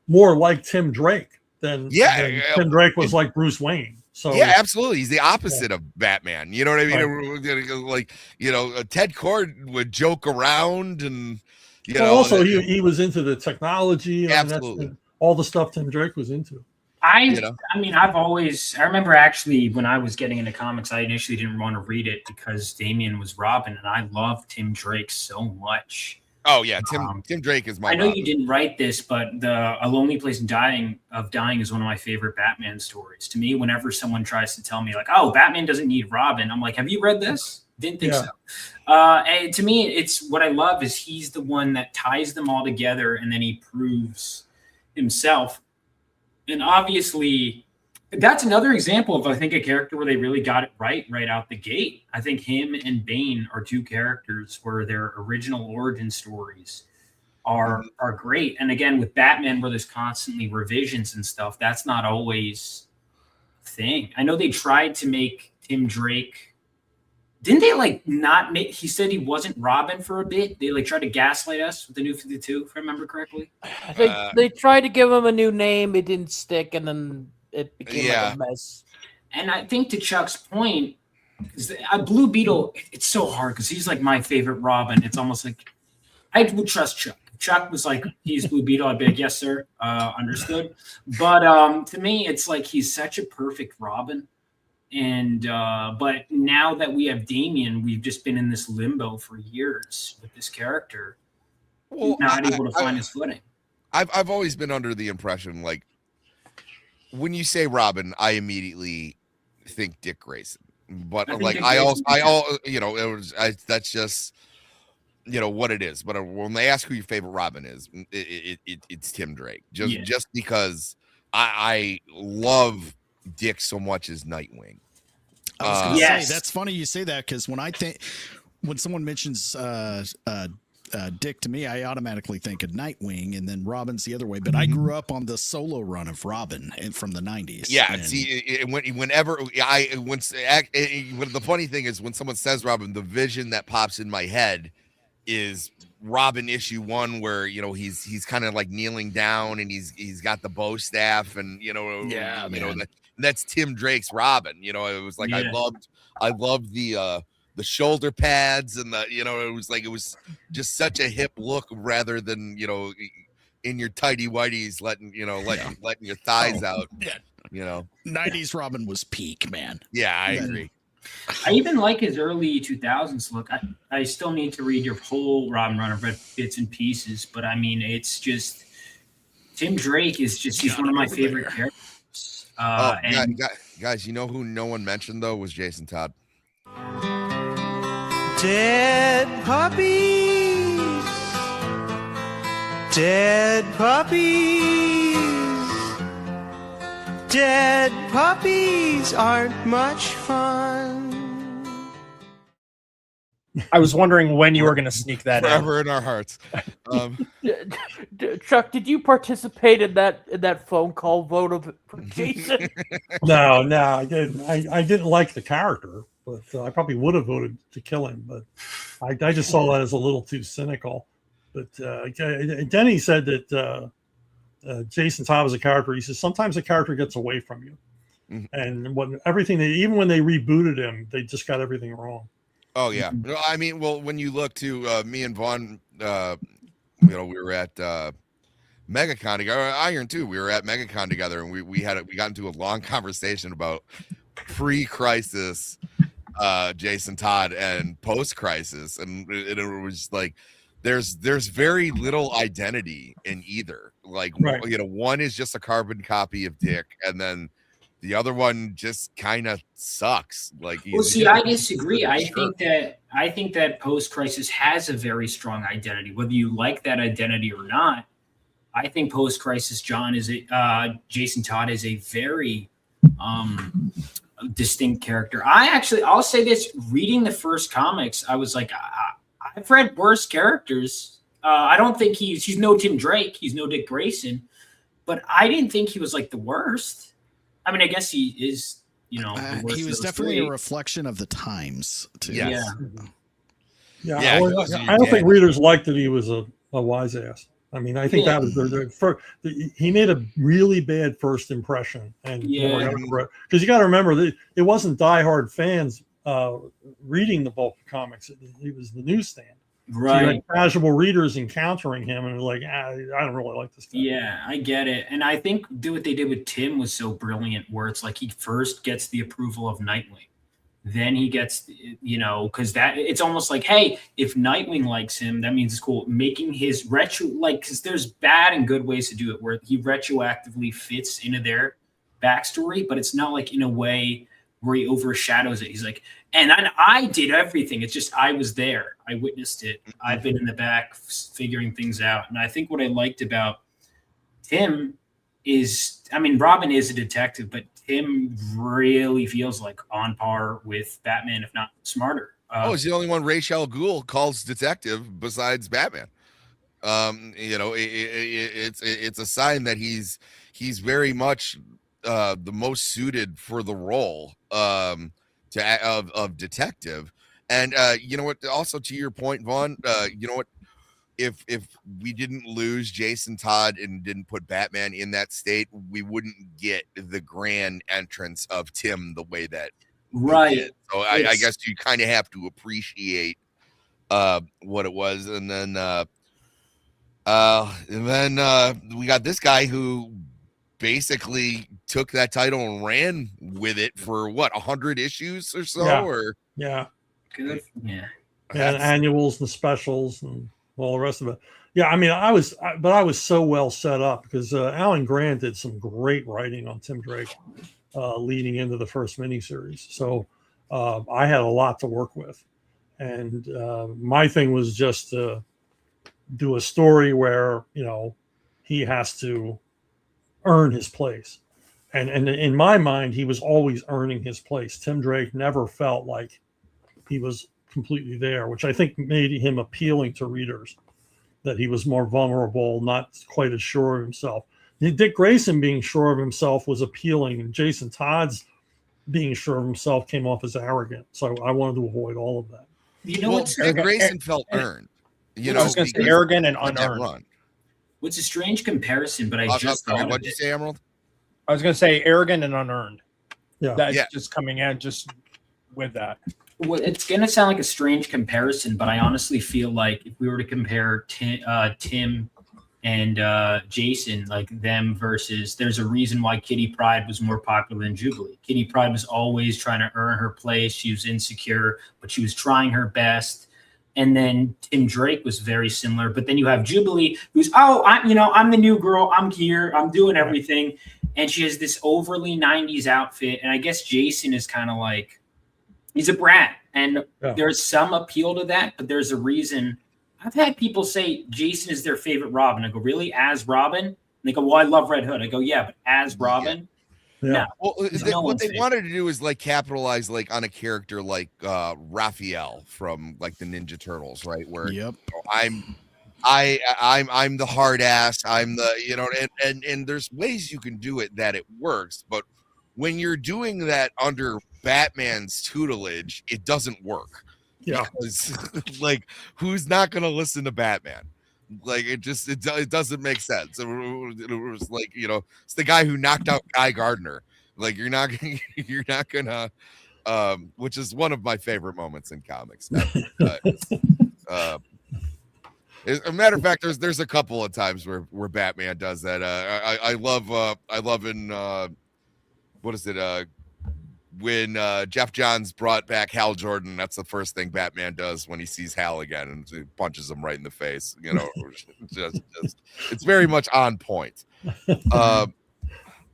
E: more like Tim Drake than Tim Drake was like Bruce Wayne. So
D: yeah, absolutely. He's the opposite of Batman. You know what I mean? Right. Like, Ted Kord would joke around, and
E: also he was into the technology and
D: absolutely
E: all the stuff Tim Drake was into.
F: I remember actually when I was getting into comics, I initially didn't want to read it because Damian was Robin, and I loved Tim Drake so much.
D: Oh yeah, Tim Drake is my.
F: I know
D: Robin.
F: You didn't write this, but A Lonely Place of Dying is one of my favorite Batman stories. To me, whenever someone tries to tell me like, "Oh, Batman doesn't need Robin," I'm like, "Have you read this?" Didn't think so. And to me, it's what I love is he's the one that ties them all together, and then he proves himself. And obviously, that's another example of, I think, a character where they really got it right out the gate. I think him and Bane are two characters where their original origin stories are great. And again, with Batman, where there's constantly revisions and stuff, that's not always a thing. I know they tried to make Tim Drake. Didn't they not make? He said he wasn't Robin for a bit. They tried to gaslight us with the New 52, if I remember correctly.
I: They tried to give him a new name. It didn't stick, and then it became like a mess.
F: And I think to Chuck's point, Blue Beetle, it's so hard because he's like my favorite Robin. It's almost like I would trust Chuck. If Chuck was like, he's Blue Beetle, I'd be like, yes, sir. Understood. But to me, it's like he's such a perfect Robin. And but now that we have Damian, we've just been in this limbo for years with this character, not able to find his footing.
D: I've always been under the impression, like, when you say Robin, I immediately think Dick Grayson. But that's just what it is, but when they ask who your favorite Robin is, it's Tim Drake. Just because I love Dick so much as Nightwing.
H: I was going to say, that's funny you say that, because when someone mentions Dick to me, I automatically think of Nightwing, and then Robin's the other way. But I grew up on the solo run of Robin from the 90s.
D: Yeah, and see, whenever the funny thing is when someone says Robin, the vision that pops in my head is Robin issue 1, where he's kind of like kneeling down and he's got the bow staff, and that's Tim Drake's Robin. It was like I loved the shoulder pads and it was just such a hip look, rather than in your tighty whities letting your thighs out.
H: Yeah. 90s Robin was peak, man.
D: Yeah, I agree.
F: I even like his early 2000s look. I still need to read your whole Robin run. I've read bits and pieces, but I mean, it's just Tim Drake is just he's one of my favorite characters.
D: Guys, who no one mentioned though was Jason Todd.
J: Dead puppies, dead puppies, dead puppies aren't much fun.
G: I was wondering when you were going to sneak that
D: forever in our hearts.
I: Chuck, did you participate in that phone call vote for Jason?
E: No, I didn't. I didn't like the character, but I probably would have voted to kill him. But I just saw that as a little too cynical. But Denny said that Jason Todd was a character. He says sometimes a character gets away from you, and even when they rebooted him, they just got everything wrong.
D: Oh yeah, I mean, well, when you look to me and Vaughn, we were at MegaCon together, Iron too. We were at MegaCon together, and we got into a long conversation about pre-crisis Jason Todd and post-crisis, and it was like there's very little identity in either. Like one is just a carbon copy of Dick, and then the other one just kind of sucks. Like,
F: I disagree. I think that post-crisis has a very strong identity, whether you like that identity or not. I think post-crisis Jason Todd is a very distinct character. I'll say this: reading the first comics, I was like, I've read worse characters. I don't think he's no Tim Drake, he's no Dick Grayson, but I didn't think he was like the worst. I mean, I guess he is, he
H: was definitely a reflection of the times, too.
E: Yeah. I don't think readers liked that he was a wise ass. I mean, I think that was he made a really bad first impression, and because you got to remember that it wasn't diehard fans reading the bulk of comics; it was the newsstand.
F: Right.
E: So you had casual readers encountering him and like, I don't really like this guy.
F: Yeah, I get it. And I think what they did with Tim was so brilliant, where it's like he first gets the approval of Nightwing. Then he gets, because it's almost like, hey, if Nightwing likes him, that means it's cool. Making his because there's bad and good ways to do it, where he retroactively fits into their backstory, but it's not like in a way where he overshadows it. He's like, and I did everything. It's just I was there. I witnessed it. I've been in the back figuring things out. And I think what I liked about Tim is, Robin is a detective, but Tim really feels like on par with Batman, if not smarter.
D: He's the only one Ra's al Ghul calls detective besides Batman. It's a sign that he's very much the most suited for the role of detective. And you know what, also to your point, Vaughn, you know what, if we didn't lose Jason Todd and didn't put Batman in that state, we wouldn't get the grand entrance of Tim the way that we did. So I guess you kind of have to appreciate what it was. And then we got this guy who basically took that title and ran with it for 100 issues or so.
F: Good.
E: And annuals and specials and all the rest of it. Yeah, I was so well set up because Alan Grant did some great writing on Tim Drake leading into the first miniseries. So I had a lot to work with. And my thing was just to do a story where, he has to earn his place. And in my mind, he was always earning his place. Tim Drake never felt like he was completely there, which I think made him appealing to readers, that he was more vulnerable, not quite as sure of himself. Dick Grayson being sure of himself was appealing, and Jason Todd's being sure of himself came off as arrogant. So I wanted to avoid all of that.
D: Dick Grayson felt earned.
G: I was going to say arrogant and unearned.
F: What's a strange comparison, but I just thought
D: what'd you say, Emerald?
G: I was going to say arrogant and unearned.
E: Yeah.
G: That's just coming in just with that.
F: Well, it's going to sound like a strange comparison, but I honestly feel like if we were to compare Tim and Jason, like them versus, there's a reason why Kitty Pryde was more popular than Jubilee. Kitty Pryde was always trying to earn her place. She was insecure, but she was trying her best. And then Tim Drake was very similar. But then you have Jubilee, who's, I'm the new girl. I'm here. I'm doing everything. And she has this overly 90s outfit. And I guess Jason is kind of like, he's a brat. And there's some appeal to that, but there's a reason. I've had people say Jason is their favorite Robin. I go, really? As Robin? And they go, well, I love Red Hood. I go, yeah, but as Robin?
E: Yeah.
F: No.
D: Well, what they wanted to do is like capitalize like on a character like Raphael from like the Ninja Turtles, right? Where I'm the hard ass. I'm the and there's ways you can do it that it works, but when you're doing that under Batman's tutelage, it doesn't work.
E: Yeah,
D: because, like, who's not going to listen to Batman? Like, it doesn't make sense. It was like, it's the guy who knocked out Guy Gardner. Like, you're not gonna, which is one of my favorite moments in comics. As a matter of fact, there's a couple of times where Batman does that. I love in what is it? When Jeff Johns brought back Hal Jordan, that's the first thing Batman does when he sees Hal again, and he punches him right in the face. Just it's very much on point.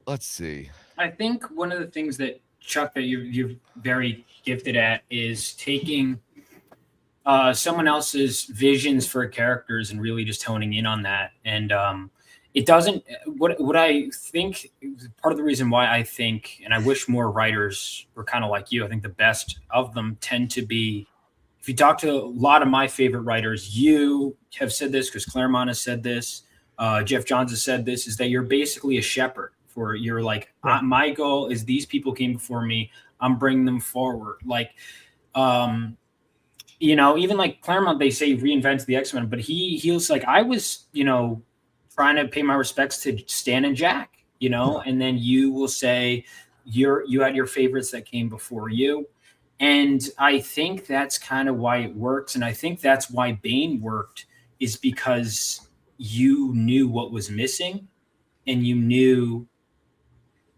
D: Let's see.
F: I think one of the things that Chuck, that you're very gifted at, is taking someone else's visions for characters and really just honing in on that. And it doesn't, what I think, part of the reason why I think, and I wish more writers were kind of like you, I think the best of them tend to be, if you talk to a lot of my favorite writers, you have said this, because Claremont has said this, Jeff Johns has said this, is that you're basically a shepherd for, you're like, my goal is these people came before me, I'm bringing them forward. Like, even like Claremont, they say reinvents the X-Men, but he was like, I was, trying to pay my respects to Stan and Jack, and then you will say you had your favorites that came before you. And I think that's kind of why it works. And I think that's why Bane worked, is because you knew what was missing and you knew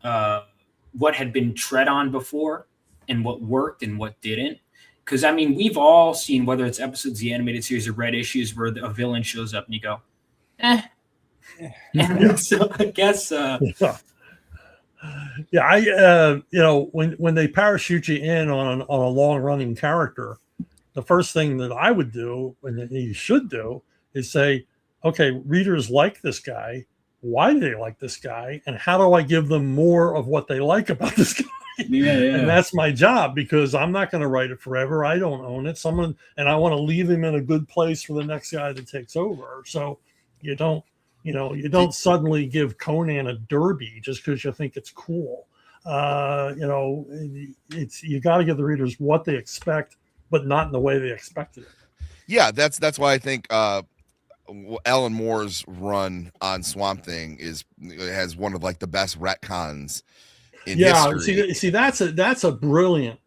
F: what had been tread on before and what worked and what didn't. Because, I mean, we've all seen, whether it's episodes of the animated series or Red issues, where a villain shows up and you go, And so I guess when they parachute you in on a long running character, the first thing that I would do, and you should do, is say, okay, readers like this guy. Why do they like this guy? And how do I give them more of what they like about this guy? And that's my job, because I'm not going to write it forever. I don't own it. And I want to leave him in a good place for the next guy that takes over. So you don't suddenly give Conan a derby just because you think it's cool. You got to give the readers what they expect, but not in the way they expected it.
D: Yeah, that's why I think Alan Moore's run on Swamp Thing has one of like the best retcons in history. See, that's a brilliant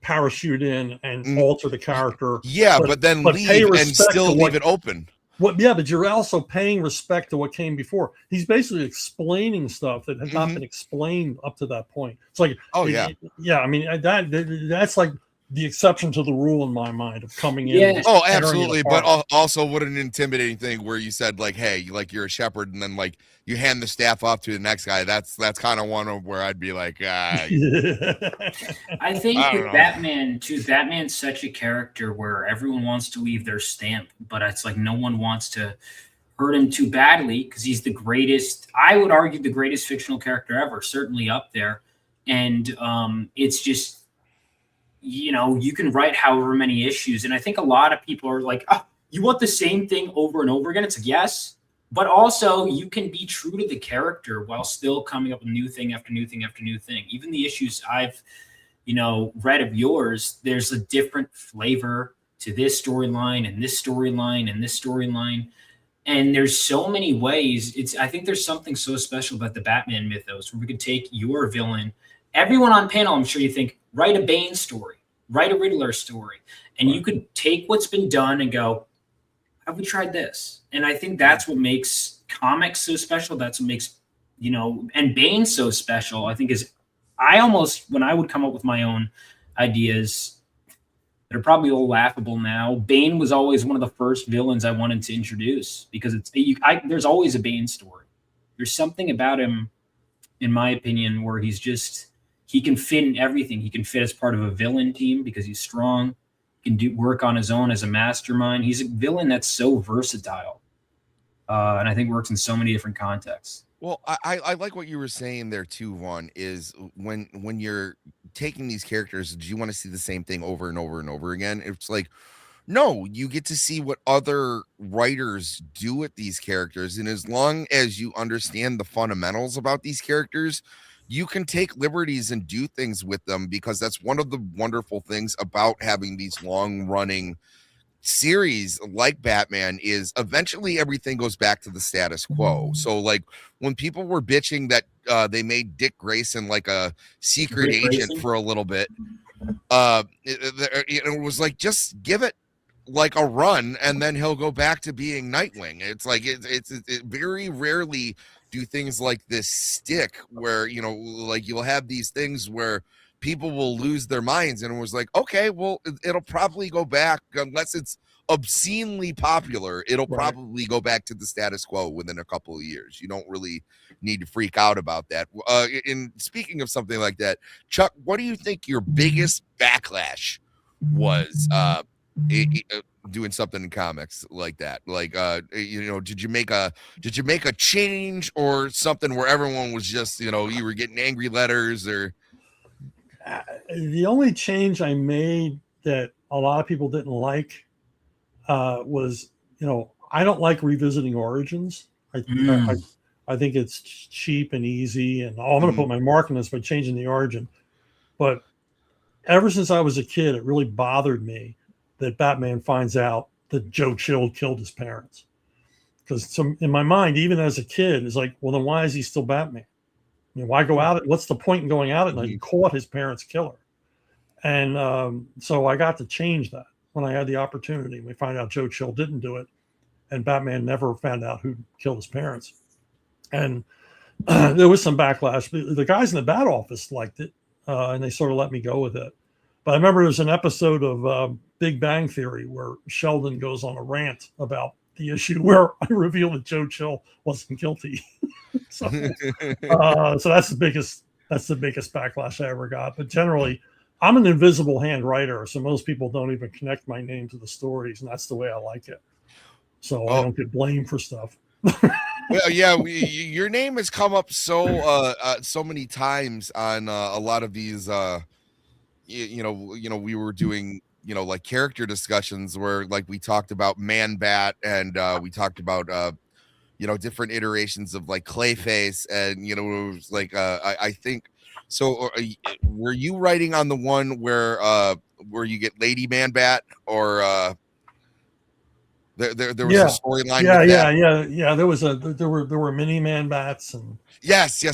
D: parachute in and alter the character. Yeah, but then leave and still leave it open.
E: But you're also paying respect to what came before. He's basically explaining stuff that has not been explained up to that point. It's like, I mean, that's like the exception to the rule in my mind of coming in.
F: Yeah.
D: Oh, absolutely. But also, what an intimidating thing where you said like, "Hey, like you're a shepherd," and then like you hand the staff off to the next guy. That's kind of one of where I'd be like,
F: I think with Batman too, Batman's such a character where everyone wants to leave their stamp, but it's like no one wants to hurt him too badly because he's the greatest. I would argue the greatest fictional character ever, certainly up there. And it's just, you know, you can write however many issues. And I think a lot of people are like, oh, you want the same thing over and over again? It's like, yes. But also you can be true to the character while still coming up with new thing after new thing after new thing. Even the issues I've, you know, read of yours, there's a different flavor to this storyline and this storyline and this storyline. And there's so many ways. I think there's something so special about the Batman mythos where we could take your villain. Everyone on panel, I'm sure you think, write a Bane story, write a Riddler story. And you could take what's been done and go, have we tried this? And I think that's what makes comics so special. That's what makes, you know, and Bane so special, I think is when I would come up with my own ideas that are probably all laughable now, Bane was always one of the first villains I wanted to introduce because there's always a Bane story. There's something about him, in my opinion, where he can fit in everything. He can fit as part of a villain team because he's strong. He can work on his own as a mastermind. He's a villain that's so versatile, and I think works in so many different contexts.
D: Well, I like what you were saying there too, Vaughn, is when you're taking these characters, do you want to see the same thing over and over and over again? It's like, no, you get to see what other writers do with these characters. And as long as you understand the fundamentals about these characters, you can take liberties and do things with them, because that's one of the wonderful things about having these long running series like Batman is eventually everything goes back to the status quo. So like when people were bitching that they made Dick Grayson like a secret agent for a little bit, it was like, just give it like a run and then he'll go back to being Nightwing. It's like it very rarely do things like this stick, where, you know, like you'll have these things where people will lose their minds, and it was like, okay, well, it'll probably go back, unless it's obscenely popular, it'll probably go back to the status quo within a couple of years. You don't really need to freak out about that. In speaking of something like that, Chuck, what do you think your biggest backlash was doing something in comics like that? Like, you know, did you make a change or something where everyone was just, you know, you were getting angry letters? Or
E: the only change I made that a lot of people didn't like was, you know, I don't like revisiting origins. I think it's cheap and easy, and I'm going to put my mark on this by changing the origin. But ever since I was a kid, it really bothered me that Batman finds out that Joe Chill killed his parents. Because in my mind, even as a kid, it's like, well, then why is he still Batman? I mean, why go out? What's the point in going out at night? He caught his parents' killer. And so I got to change that when I had the opportunity. We find out Joe Chill didn't do it, and Batman never found out who killed his parents. And there was some backlash. The guys in the Bat Office liked it, and they sort of let me go with it. But I remember there's an episode of Big Bang Theory where Sheldon goes on a rant about the issue where I reveal that Joe Chill wasn't guilty. so that's the biggest backlash I ever got. But generally, I'm an invisible hand writer, so most people don't even connect my name to the stories, and that's the way I like it. So I don't get blamed for stuff.
D: Well, yeah, your name has come up so many times on a lot of these. You know, we were doing, you know, like character discussions where like we talked about Man Bat, and we talked about you know, different iterations of like Clayface, and you know, it was like I think so. Were you writing on the one where you get Lady Man Bat, or there was a storyline?
E: Yeah. There were mini Man Bats, and
D: yes.
E: Yeah.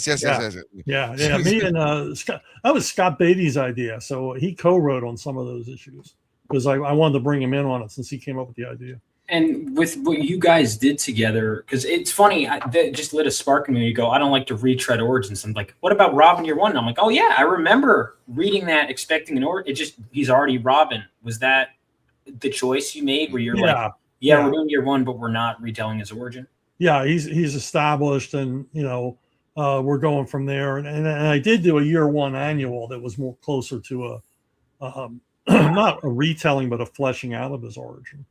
E: Me and Scott, that was Scott Beatty's idea. So he co-wrote on some of those issues because I wanted to bring him in on it since he came up with the idea.
F: And with what you guys did together, because it's funny, that just lit a spark in me. You go, I don't like to retread origins. I'm like, what about Robin Year One? And I'm like, oh yeah, I remember reading that, expecting an origin. It just, he's already Robin. Was that the choice you made where you're like, we're doing Year One, but we're not retelling his origin?
E: Yeah, he's established, and we're going from there. And I did do a Year One annual that was more closer to a not a retelling, but a fleshing out of his origin.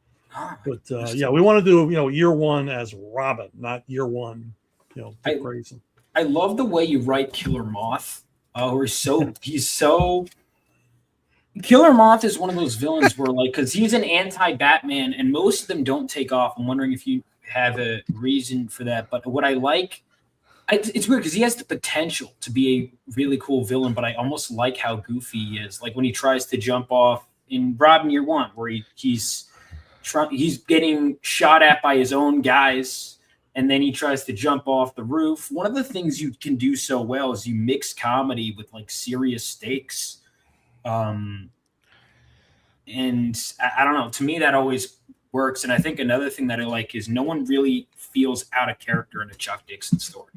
E: But we want to do Year One as Robin, not Year One, Dick Grayson.
F: I love the way you write Killer Moth. He's so Killer Moth is one of those villains where, like, because he's an anti-Batman, and most of them don't take off. I'm wondering if you have a reason for that. But what I like, it's weird because he has the potential to be a really cool villain, but I almost like how goofy he is. Like when he tries to jump off in Robin Year One, where he's getting shot at by his own guys, and then he tries to jump off the roof. One of the things you can do so well is you mix comedy with like serious stakes. And I don't know, to me that always works. And I think another thing that I like is no one really feels out of character in a Chuck Dixon story.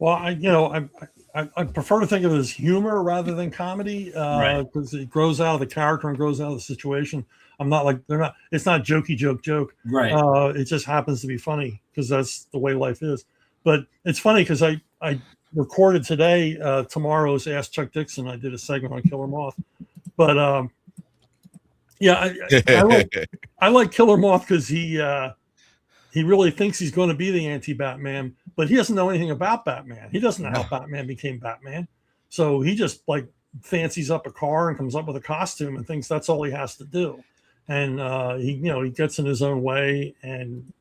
E: Well, I prefer to think of it as humor rather than comedy, because it grows out of the character and grows out of the situation. I'm not like it's not jokey joke.
F: Right.
E: It just happens to be funny because that's the way life is. But it's funny because I recorded today tomorrow's Ask Chuck Dixon. I did a segment on Killer Moth. But I like Killer Moth because he really thinks he's going to be the anti-Batman, but he doesn't know anything about Batman. He doesn't know how Batman became Batman. So he just like fancies up a car and comes up with a costume and thinks that's all he has to do. And he gets in his own way and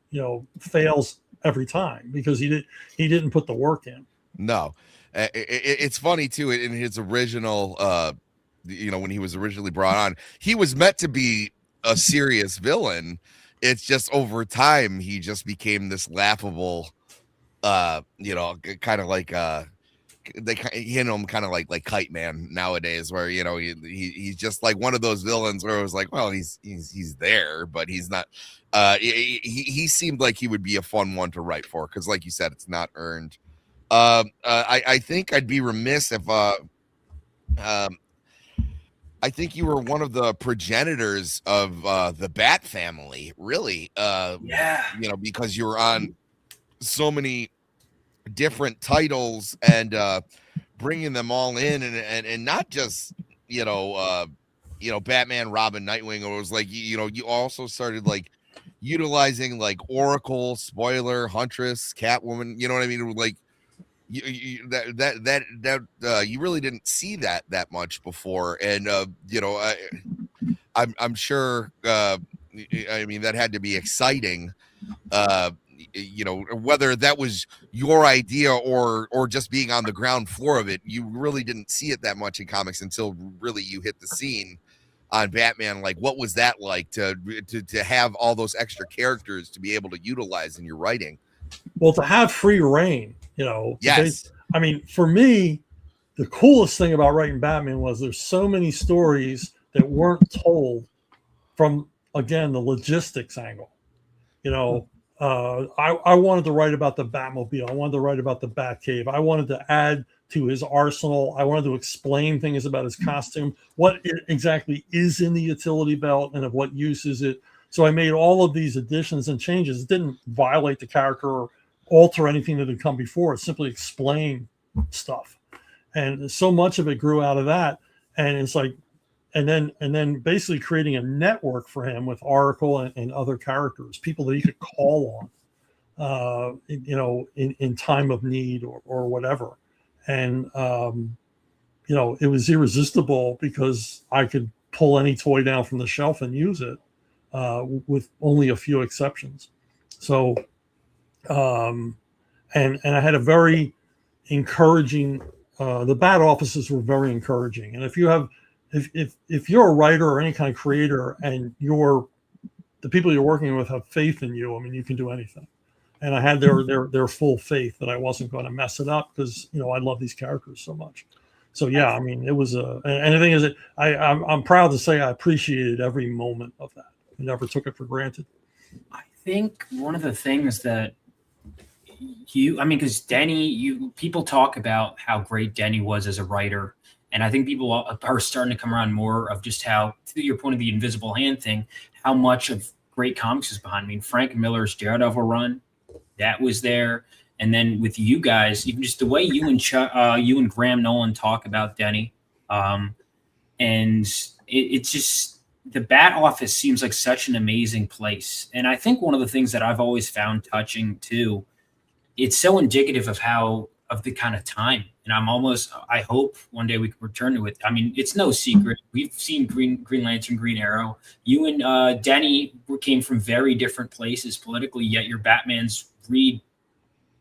E: fails every time because he didn't put the work in.
D: No, it's funny too. In his original, when he was originally brought on, he was meant to be a serious villain. It's just over time he just became this laughable, kind of like they him kind of like Kite Man nowadays, where he's just like one of those villains where it was like, well, he's there, but he's not. He seemed like he would be a fun one to write for because, like you said, it's not earned. I think I'd be remiss if I think you were one of the progenitors of the Bat family, really. Because you were on so many different titles and bringing them all in and not just Batman, Robin, Nightwing. It was like you also started like utilizing like Oracle, Spoiler, Huntress, Catwoman. You know what I mean? Like you really didn't see that much before, and I'm sure that had to be exciting. Whether that was your idea or just being on the ground floor of it, you really didn't see it that much in comics until really you hit the scene on Batman. Like, what was that like to have all those extra characters to be able to utilize in your writing?
E: Well, to have free reign,
D: yes.
E: For me, the coolest thing about writing Batman was there's so many stories that weren't told from, again, the logistics angle. I wanted to write about the Batmobile. I wanted to write about the Batcave. I wanted to add to his arsenal. I wanted to explain things about his costume, what exactly is in the utility belt and of what use is it. So I made all of these additions and changes. It didn't violate the character or alter anything that had come before. It simply explained stuff. And so much of it grew out of that. And it's like, and then basically creating a network for him with Oracle and other characters, people that he could call on, in time of need or whatever. And, it was irresistible because I could pull any toy down from the shelf and use it, with only a few exceptions. So, and I had a very encouraging, the Bat offices were very encouraging. And if you're a writer or any kind of creator and the people you're working with have faith in you, you can do anything. And I had their full faith that I wasn't going to mess it up because, I love these characters so much. So yeah, it was and the thing is that I'm proud to say I appreciated every moment of that. I never took it for granted.
F: I think one of the things that because Denny, people talk about how great Denny was as a writer, and I think people are starting to come around more of just how, to your point of the invisible hand thing, how much of great comics is behind. I mean, Frank Miller's Daredevil run, that was there, and then with you guys, even just the way you and Graham Nolan talk about Denny, and it's just. The Bat Office seems like such an amazing place. And I think one of the things that I've always found touching too, it's so indicative of the kind of time. And I hope one day we can return to it. I mean, it's no secret. We've seen Green Lantern, Green Arrow. You and Denny came from very different places politically, yet your Batmans read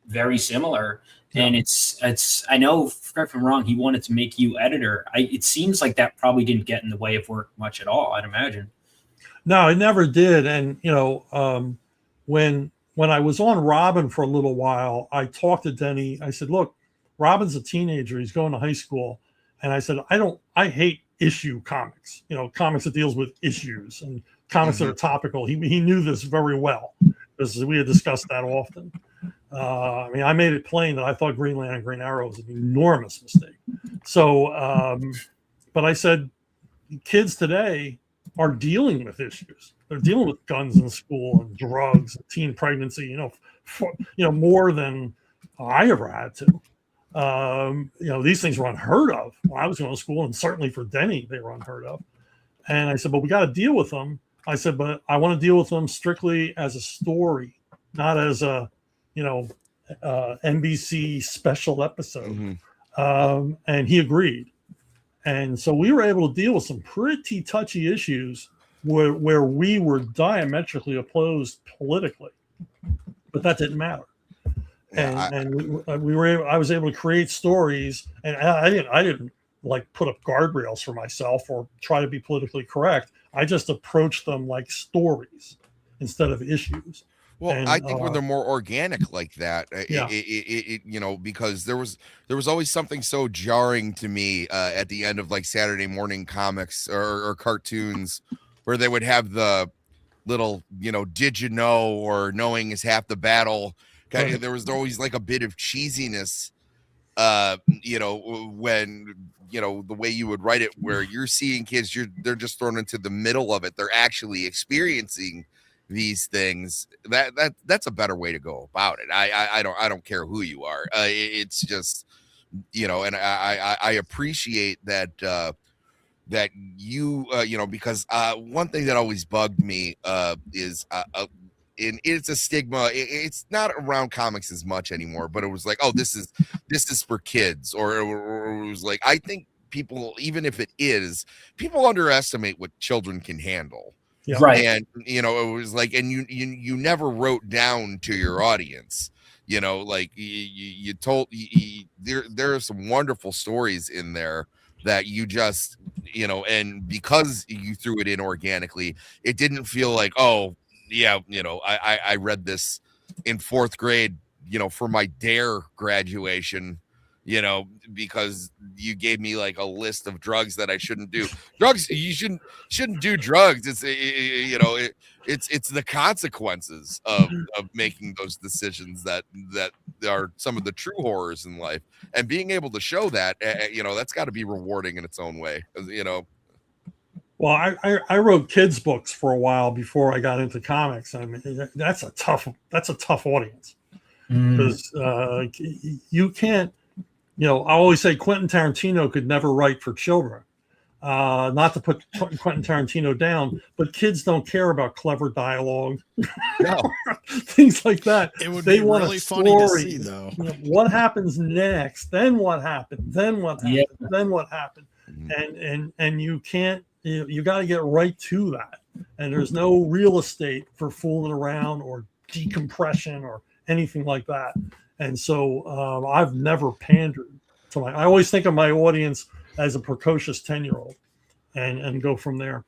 F: very similar. Yeah. And it's I know, correct me if I'm wrong, he wanted to make you editor. It seems like that probably didn't get in the way of work much at all, I'd imagine.
E: No, it never did. And when I was on Robin for a little while, I talked to Denny. I said, look, Robin's a teenager, he's going to high school. And I said, I hate issue comics, comics that deals with issues and comics that are topical. He knew this very well because we had discussed that often. I made it plain that I thought Green Lantern, Green Arrow was an enormous mistake. So, but I said, kids today are dealing with issues. They're dealing with guns in school and drugs, and teen pregnancy, more than I ever had to. These things were unheard of when I was going to school, and certainly for Denny, they were unheard of. And I said, but we got to deal with them. I said, but I want to deal with them strictly as a story, not as a NBC special episode. And he agreed. And so we were able to deal with some pretty touchy issues where we were diametrically opposed politically, but that didn't matter. And I was able to create stories, and I didn't like put up guardrails for myself or try to be politically correct. I just approached them like stories instead of issues.
D: Well, I think when they're more organic like that, because there was always something so jarring to me at the end of like Saturday morning comics or cartoons where they would have the little, did you know, or knowing is half the battle. Kind of, there was always like a bit of cheesiness, when, the way you would write it, where you're seeing kids, they're just thrown into the middle of it. They're actually experiencing these things. That's a better way to go about it. I don't care who you are. It's just, and I appreciate that that you because one thing that always bugged me is and it's a stigma. It's not around comics as much anymore, but it was like, oh, this is for kids, or it was like, I think people, even if it is, people underestimate what children can handle.
E: Yeah.
F: Right.
D: And it was like, and you never wrote down to your audience, like you told, there are some wonderful stories in there that you just, and because you threw it in organically, it didn't feel like, oh yeah, I read this in 4th grade, for my DARE graduation, because you gave me like a list of drugs that I shouldn't do. Drugs, you shouldn't do drugs. It's it's the consequences of making those decisions that are some of the true horrors in life, and being able to show that, that's got to be rewarding in its own way,
E: Well, I wrote kids books for a while before I got into comics. I mean, that's a tough audience because you can't. I always say Quentin Tarantino could never write for children. Not to put Quentin Tarantino down, but kids don't care about clever dialogue, things like that.
H: It would
E: they
H: be
E: want
H: really
E: a
H: funny to
E: story.
H: see, though.
E: What happens next? Then what happened? Then what happened?
F: Yeah.
E: Then what happened? And you can't. You got to get right to that. And there's no real estate for fooling around or decompression or anything like that. And so I've never pandered to I always think of my audience as a precocious 10-year-old and go from there.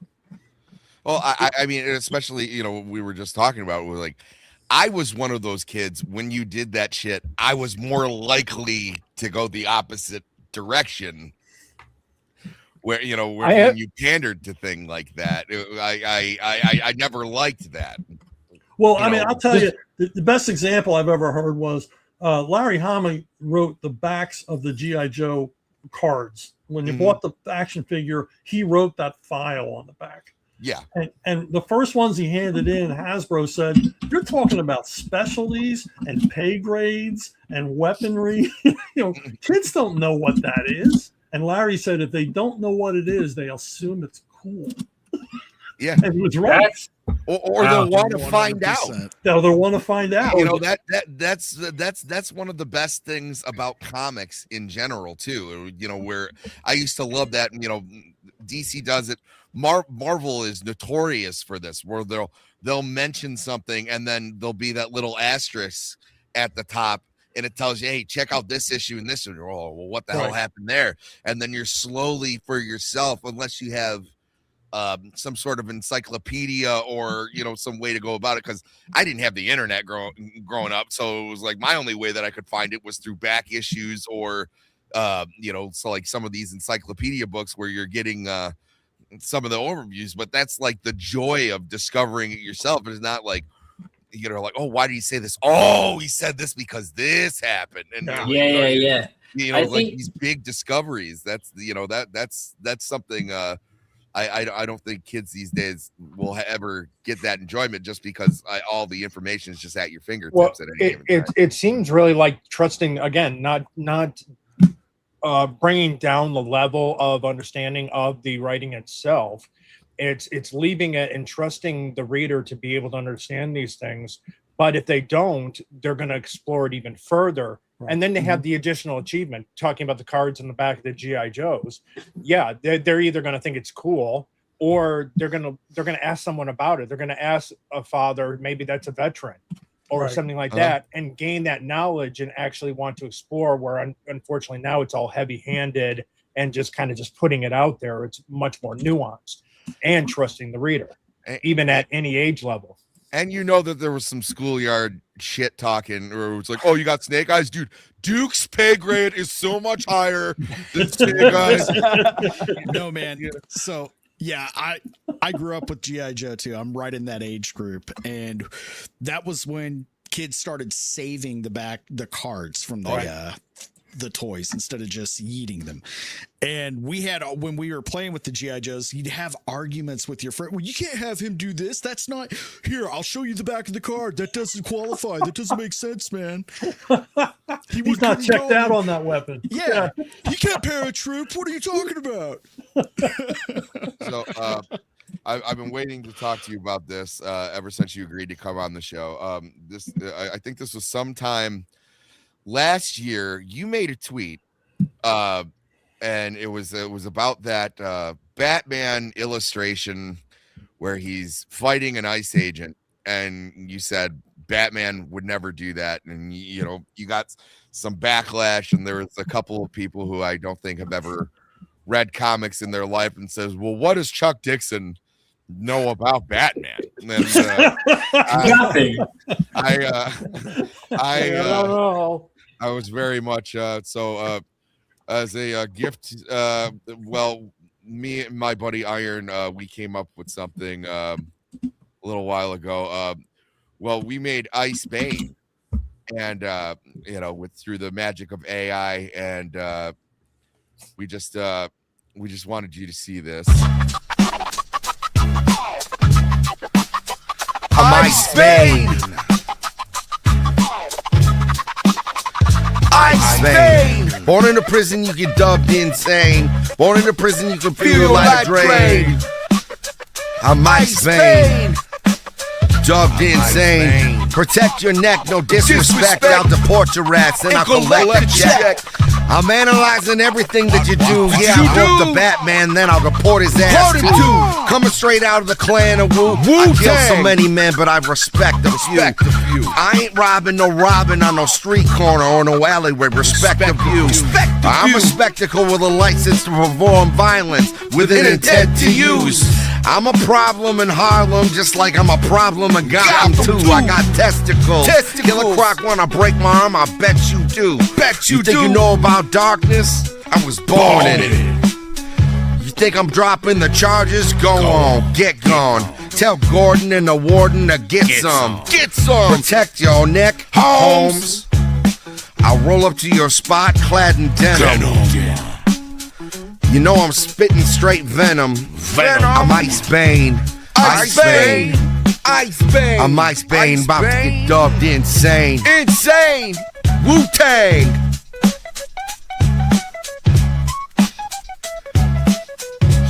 D: Well, I mean, especially, we were just talking about, we're like, I was one of those kids when you did that shit. I was more likely to go the opposite direction. Where when you pandered to thing like that, I never liked that.
E: Well, I mean, I'll tell you, the best example I've ever heard was Larry Hama wrote the backs of the G.I. Joe cards. When you bought the action figure, he wrote that file on the back.
D: Yeah.
E: And the first ones he handed in, Hasbro said, you're talking about specialties and pay grades and weaponry. Kids don't know what that is. And Larry said, if they don't know what it is, they assume it's cool.
D: Yeah.
E: And he was right.
D: Or they'll want to find out.
E: They'll want to find out.
D: That's one of the best things about comics in general too. Where I used to love that. DC does it. Marvel is notorious for this, where they'll mention something and then there'll be that little asterisk at the top, and it tells you, hey, check out this issue and this. Oh, well, what the hell happened there? And then you're slowly for yourself, unless you have some sort of encyclopedia or some way to go about it, because I didn't have the internet growing up, so it was like my only way that I could find it was through back issues or so like some of these encyclopedia books where you're getting some of the overviews. But that's like the joy of discovering it yourself. It's not like like, oh, why did he say this? Oh, he said this because this happened. And
F: yeah.
D: I think these big discoveries, that's that's something I don't think kids these days will ever get that enjoyment, just because all the information is just at your fingertips.
G: It seems really like trusting, again, not bringing down the level of understanding of the writing itself. It's leaving it and trusting the reader to be able to understand these things. But if they don't, they're going to explore it even further. Right. And then they have the additional achievement, talking about the cards in the back of the G.I. Joes. Yeah, they're either going to think it's cool, or they're going to ask someone about it. They're going to ask a father, maybe that's a veteran, or something like that, and gain that knowledge and actually want to explore, where unfortunately now it's all heavy-handed and just kind of just putting it out there. It's much more nuanced and trusting the reader, even at any age level.
D: And that there was some schoolyard shit talking, or it's like, oh, you got Snake Eyes? Dude, Duke's pay grade is so much higher than Snake Eyes.
H: No, man. So, yeah, I grew up with G.I. Joe, too. I'm right in that age group. And that was when kids started saving the cards from the toys instead of just yeeting them. And we had, when we were playing with the G.I. Joes, you'd have arguments with your friend. Well, you can't have him do this. That's not here. I'll show you the back of the card. That doesn't qualify. That doesn't make sense, man.
E: He's not checked out on that weapon.
H: Yeah. You can't paratroop. What are you talking about?
D: So I've been waiting to talk to you about this ever since you agreed to come on the show. I think this was sometime last year. You made a tweet, and it was about that Batman illustration where he's fighting an ICE agent, and you said Batman would never do that, and you got some backlash, and there was a couple of people who I don't think have ever read comics in their life and says, well, what does Chuck Dixon know about Batman? And then, I was very much as a gift. Me and my buddy Iron, we came up with something a little while ago. We made Ice Bane, and through the magic of AI, and we just wanted you to see this.
C: Ice Bane. Ice Bane.
K: Born in a prison, you get dubbed insane. Born in a prison, you can feel like drain. I'm Ice Bane. Dubbed insane. Protect your neck, no disrespect. I'll deport your rats and I'll collect the check. I'm analyzing everything that you do. Yeah, I wrote the Batman, then I'll report his ass too. Coming straight out of the clan of Wu. I kill so many men, but I respect a few. I ain't robbing no Robin on no street corner or no alleyway. Respect a few. I'm a spectacle with a license to perform violence with an intent to use. I'm a problem in Harlem, just like I'm a problem in Gotham too. I got testicles. Killer Croc wanna break my arm? I bet you do. You think you know about darkness? I was born in it. You think I'm dropping the charges? Go on, get gone. Tell Gordon and the warden to get some.
D: Get some.
K: Protect your neck, Holmes. I'll roll up to your spot clad in denim. You know I'm spitting straight venom. I'm Ice Bane.
D: Ice Bane. Ice Bane.
K: I'm Ice Bane, about to get dubbed insane.
D: Insane.
K: Wu-Tang.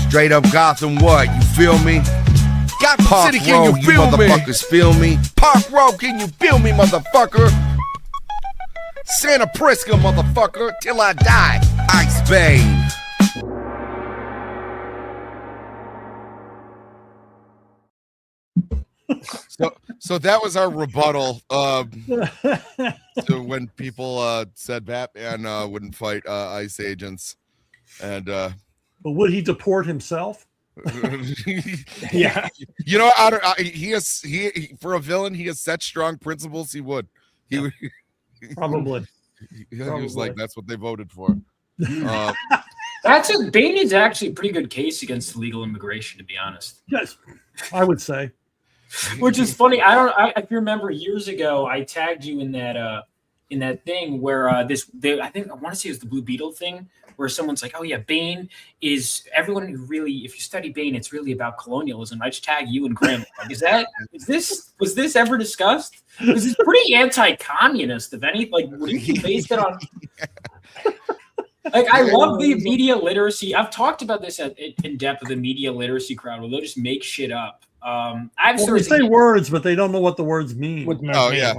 K: Straight up Gotham, what? You feel me?
D: Gotham
K: Park
D: City, can
K: Row,
D: you feel me?
K: motherfuckers feel me?
D: Park Row, can you feel me, motherfucker? Santa Prisca, motherfucker, till I die.
K: Ice Bane.
D: So that was our rebuttal to when people said Batman wouldn't fight ICE agents, and
E: but would he deport himself?
G: Yeah,
D: you know, he for a villain, he has such strong principles. He would,
E: Probably.
D: He was like, that's what they voted for.
F: Bane is actually a pretty good case against illegal immigration, to be honest.
E: Yes, I would say.
F: Which is funny. If you remember years ago, I tagged you in that thing where I think I want to say it was the Blue Beetle thing, where someone's like, "Oh yeah, Bane is everyone who really. If you study Bane, it's really about colonialism." I just tag you and Graham. Like, was this ever discussed? Because it's pretty anti-communist, if any. Like, would you base it on? Like, I love the media literacy. I've talked about this in depth of the media literacy crowd, where they'll just make shit up.
E: They say words, but they don't know what the words mean.
D: Oh yeah,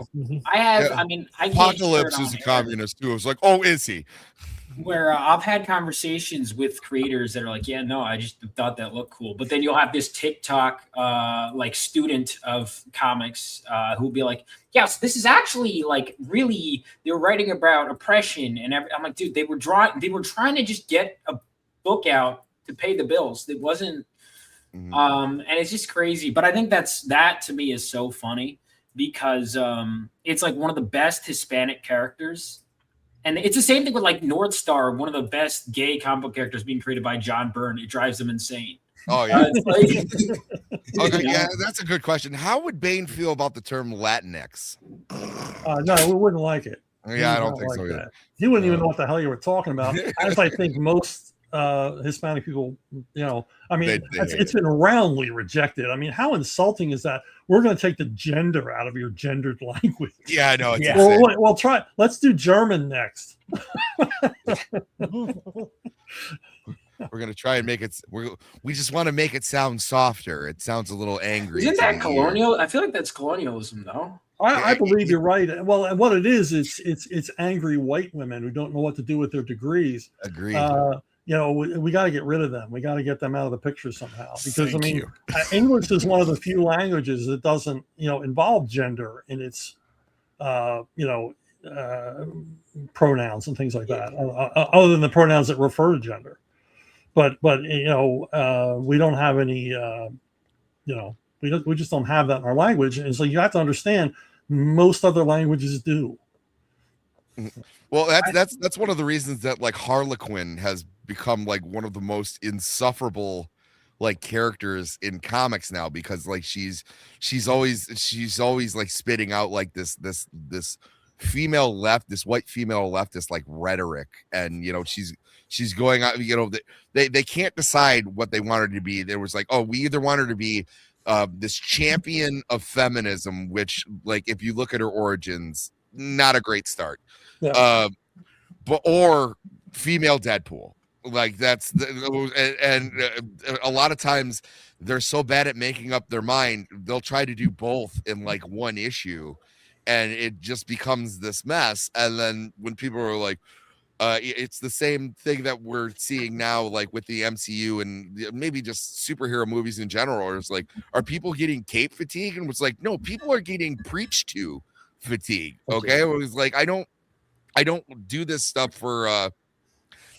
F: I have. Yeah. I mean,
D: Apocalypse is a communist too. It was like, oh, is he?
F: Where I've had conversations with creators that are like, yeah, no, I just thought that looked cool. But then you'll have this TikTok like student of comics who'll be like, yeah, so this is actually like really they're writing about oppression and I'm like, dude, they were trying to just get a book out to pay the bills. It wasn't. And it's just crazy. But I think that to me is so funny because it's like one of the best Hispanic characters. And it's the same thing with like North Star, one of the best gay comic book characters being created by John Byrne. It drives them insane.
D: Oh yeah. Okay, yeah, that's a good question. How would Bane feel about the term Latinx?
E: No, we wouldn't like it.
D: Yeah, I don't think so either.
E: He wouldn't even know what the hell you were talking about. As I think most Hispanic people, I mean, it's been roundly rejected. I mean, how insulting is that? We're going to take the gender out of your gendered language.
D: Yeah, I know.
E: Well, try. Let's do German next.
D: We're going to try and make it. We just want to make it sound softer. It sounds a little angry.
F: Isn't that colonial? I feel like that's colonialism, though.
E: I believe you're right. Well, and what it is, it's angry white women who don't know what to do with their degrees.
D: Agreed.
E: We got to get rid of them. We got to get them out of the picture somehow. Because English is one of the few languages that doesn't, involve gender in its, pronouns and things like that, other than the pronouns that refer to gender. But we don't have any, we just don't have that in our language, and so you have to understand most other languages do.
D: Well, that's one of the reasons that like Harlequin has become like one of the most insufferable like characters in comics now, because like she's always like spitting out like this female left, this white female leftist like rhetoric, and she's going out, they can't decide what they want her to be. There was like, oh, we either want her to be this champion of feminism, which like if you look at her origins, not a great start.
E: Yeah.
D: Or female Deadpool. Like that's and a lot of times they're so bad at making up their mind, they'll try to do both in like one issue, and it just becomes this mess. And then when people are like, it's the same thing that we're seeing now, like with the MCU and maybe just superhero movies in general. Or it's like, are people getting cape fatigue? And it's like, no, people are getting preached to fatigue. Okay, it was like, I don't do this stuff for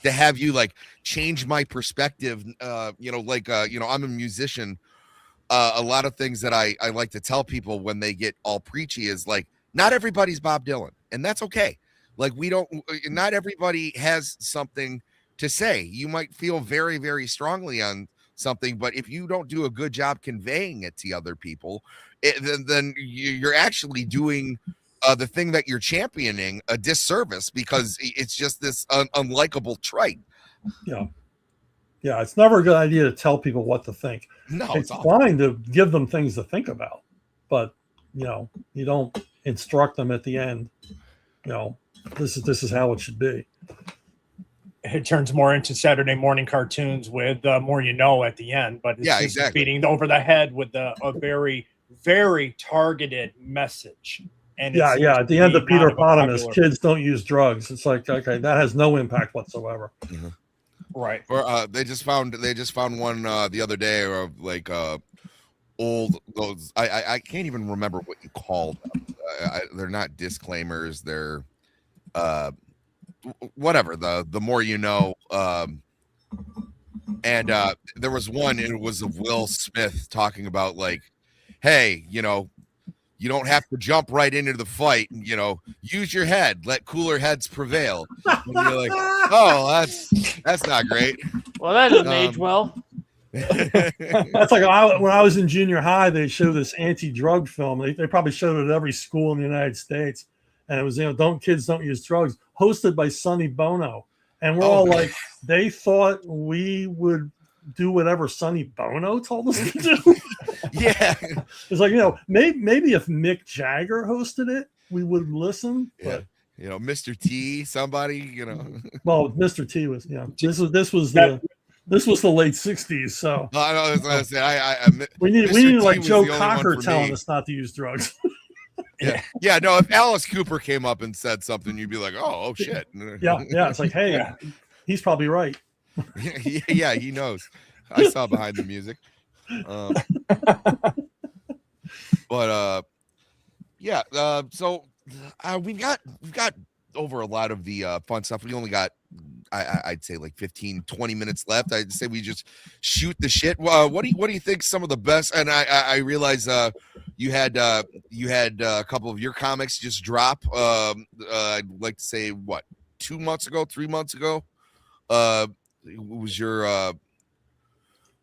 D: to have you like change my perspective. I'm a musician. A lot of things that I like to tell people when they get all preachy is like, not everybody's Bob Dylan, and that's okay. Like not everybody has something to say. You might feel very, very strongly on something, but if you don't do a good job conveying it to other people, then you're actually doing the thing that you're championing a disservice, because it's just this unlikable trait.
E: Yeah. Yeah, it's never a good idea to tell people what to think.
D: No,
E: it's fine to give them things to think about, but you don't instruct them at the end. This is how it should be.
G: It turns more into Saturday morning cartoons with more at the end, but it's just
D: exactly.
G: beating over the head with a very, very targeted message. And
E: at the end of Peter Potamus, kids don't use drugs. It's like, okay, that has no impact whatsoever.
D: Mm-hmm.
G: Right.
D: Or they just found one the other day of like old those. I can't even remember what you called them. They're not disclaimers. They're whatever. The more you know. And there was one. It was of Will Smith talking about like, hey, you don't have to jump right into the fight. Use your head. Let cooler heads prevail. And you're like, oh, that's not great.
I: Well, that doesn't age well.
E: That's like when I was in junior high, they showed this anti-drug film. They probably showed it at every school in the United States, and it was kids don't use drugs, hosted by Sonny Bono, and we're all like, they thought we would do whatever Sonny Bono told us to do.
D: Yeah,
E: it's like maybe if Mick Jagger hosted it, we would listen. But
D: Mr. T, somebody,
E: Well, Mr. T was this was the late '60s. So
D: I was gonna say
E: we need like Joe Cocker telling
D: me.
E: us not to use drugs.
D: Yeah. No, if Alice Cooper came up and said something, you'd be like, oh shit.
E: Yeah. It's like, hey, he's probably right.
D: Yeah, he knows. I saw behind the music. So we've got over a lot of the fun stuff. We only got I'd say like 15-20 minutes left. I'd say we just shoot the shit. What do you think some of the best? And I realize you had a couple of your comics just drop. I'd like to say 3 months ago. What was your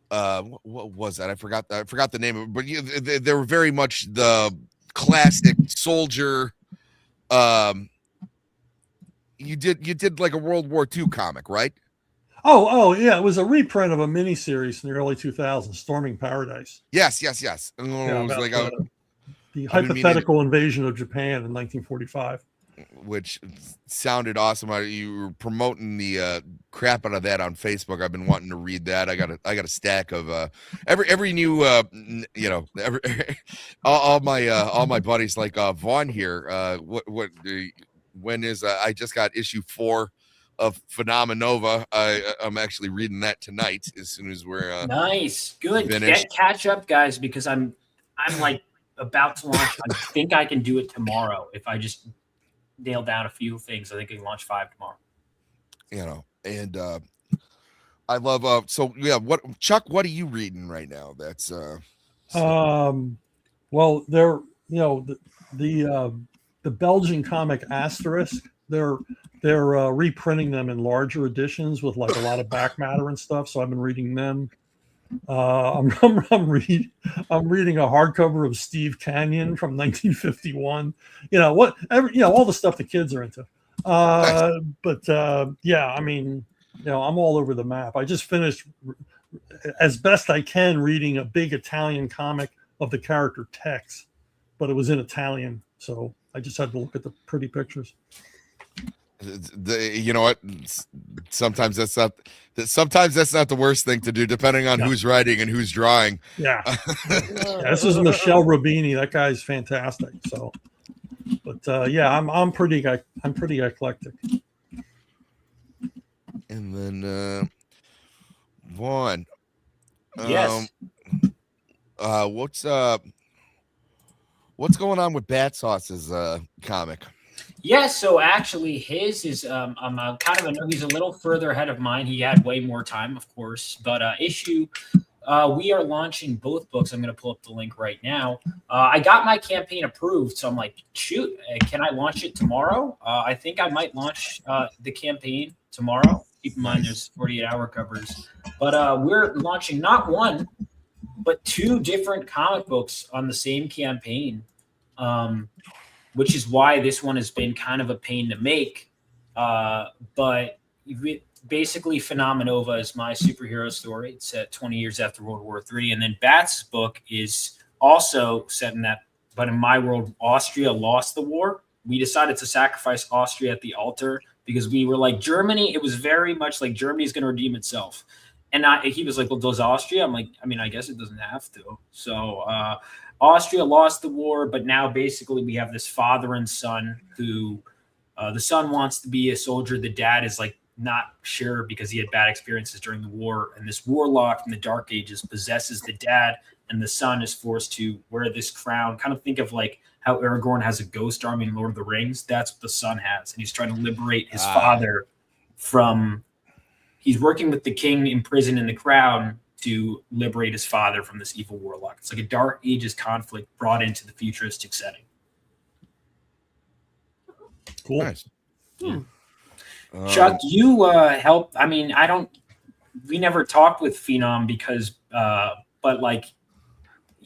D: what was that? I forgot the name of it, but they were very much the classic soldier. You did like a World War II comic, right?
E: Oh yeah, it was a reprint of a miniseries in the early 2000s, Storming Paradise.
D: Yes. And it was like
E: the hypothetical invasion of Japan in 1945.
D: Which sounded awesome. You were promoting the crap out of that on Facebook. I've been wanting to read that. I got a stack of every new all my buddies like Vaughn here. When is I just got issue 4 of Phenomenova. I'm actually reading that tonight as soon as we're
F: nice, good.
D: Finished.
F: Catch up, guys, because I'm like about to launch. I think I can do it tomorrow if I just nail down a few things. I think I can launch 5 tomorrow.
D: And I love Chuck, what are you reading right now? That's
E: well, they're the Belgian comic Asterisk, they're reprinting them in larger editions with like a lot of back matter and stuff, so I've been reading them. I'm reading a hardcover of Steve Canyon from 1951. All the stuff the kids are into. I mean, I'm all over the map. I just finished, as best I can, reading a big Italian comic of the character Tex, but it was in Italian, so I just had to look at the pretty pictures.
D: You know what? Sometimes that's not the worst thing to do, depending on who's writing and who's drawing.
E: Yeah. This is Michel Rubini. That guy's fantastic. So, but I'm pretty eclectic.
D: And then Vaughn.
F: Yes.
D: What's going on with Bat Sauce's comic?
F: Yes, so actually his is I'm kind of he's a little further ahead of mine. He had way more time, of course, but we are launching both books. I'm going to pull up the link right now. I got my campaign approved, so I'm like, shoot, can I launch it tomorrow? I think I might launch the campaign tomorrow. Keep in mind there's 48-hour covers. But we're launching not one, but 2 different comic books on the same campaign, which is why this one has been kind of a pain to make. But basically, Phenomenova is my superhero story. It's set 20 years after World War III. And then Bat's book is also set in that, but in my world, Austria lost the war. We decided to sacrifice Austria at the altar because we were like, Germany, it was very much like Germany's going to redeem itself. And he was like, well, does Austria? I'm like, I mean, I guess it doesn't have to. So Austria lost the war, but now basically we have this father and son who the son wants to be a soldier. The dad is like not sure because he had bad experiences during the war. And this warlock from the Dark Ages possesses the dad, and the son is forced to wear this crown. Kind of think of like how Aragorn has a ghost army in Lord of the Rings. That's what the son has. And he's trying to liberate his father from... He's working with the king in prison in the crown to liberate his father from this evil warlock. It's like a Dark Ages conflict brought into the futuristic setting.
E: Cool.
D: Nice.
F: Chuck, you help. I mean, we never talked with Phenom because, but like,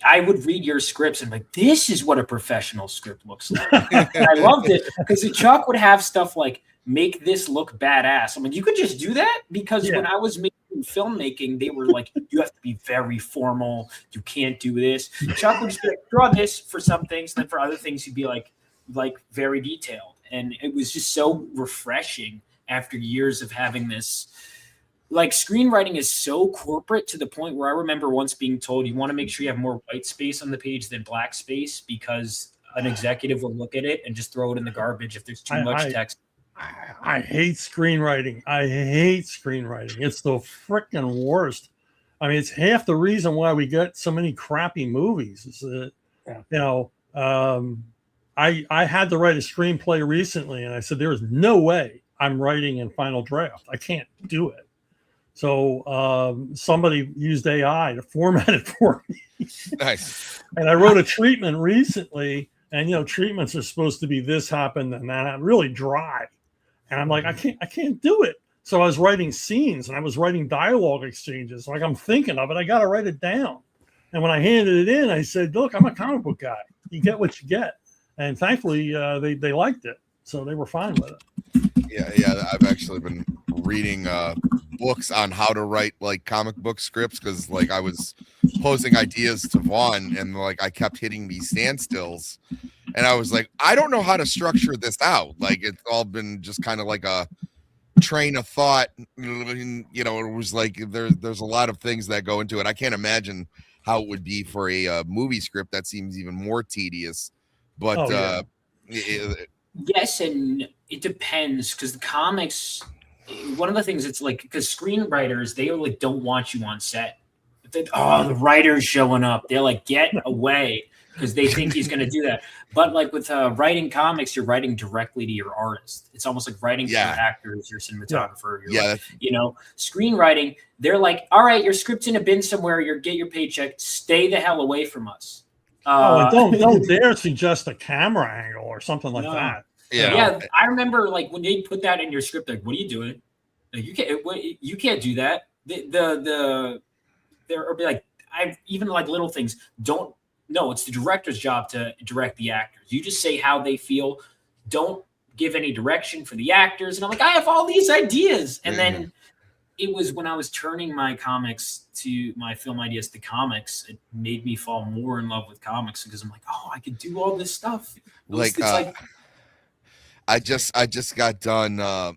F: I would read your scripts and like, this is what a professional script looks like. And I loved it because Chuck would have stuff like, make this look badass. I'm like, you could just do that? Because when I was making filmmaking, they were like, you have to be very formal. You can't do this. Chuck would just be like, draw this for some things. And then for other things, he'd be like very detailed. And it was just so refreshing after years of having this. Like, screenwriting is so corporate to the point where I remember once being told, you want to make sure you have more white space on the page than black space because an executive will look at it and just throw it in the garbage if there's too much text.
E: I hate screenwriting. It's the freaking worst. I mean, it's half the reason why we get so many crappy movies. Is that, you know, I had to write a screenplay recently, and I said, there is no way I'm writing in final draft. I can't do it. So somebody used AI to format it for me.
D: Nice.
E: And I wrote a treatment recently, and you know, treatments are supposed to be this happened and that, really dry. And I'm like, I can't do it. So I was writing scenes and I was writing dialogue exchanges. Like, I'm thinking of it. I got to write it down. And when I handed it in, I said, look, I'm a comic book guy. You get what you get. And thankfully, they liked it. So they were fine with it.
D: Yeah. I've actually been reading books on how to write like comic book scripts because like I was posing ideas to Vaughn and like I kept hitting these standstills. And I was like, I don't know how to structure this out. Like, it's all been just kind of like a train of thought. You know, it was like there's a lot of things that go into it. I can't imagine how it would be for a movie script. That seems even more tedious. But
F: yes, and it depends because the comics. One of the things it's like because screenwriters they like don't want you on set. The writer's showing up. They're like, get away. Because they think he's going to do that. But like with writing comics, you're writing directly to your artist. It's almost like writing to your actors, your cinematographer. You know, screenwriting, they're like, all right, your script's in a bin somewhere. You get your paycheck. Stay the hell away from us.
E: Don't dare suggest a camera angle or something like that.
F: Yeah. I remember like when they put that in your script, like, what are you doing? Like, you can't do that. There or be like, I've even like little things. No, it's the director's job to direct the actors. You just say how they feel. Don't give any direction for the actors. And I'm like, I have all these ideas. And then it was when I was turning my comics to my film ideas to comics, it made me fall more in love with comics because I'm like, oh, I could do all this stuff.
D: I just got done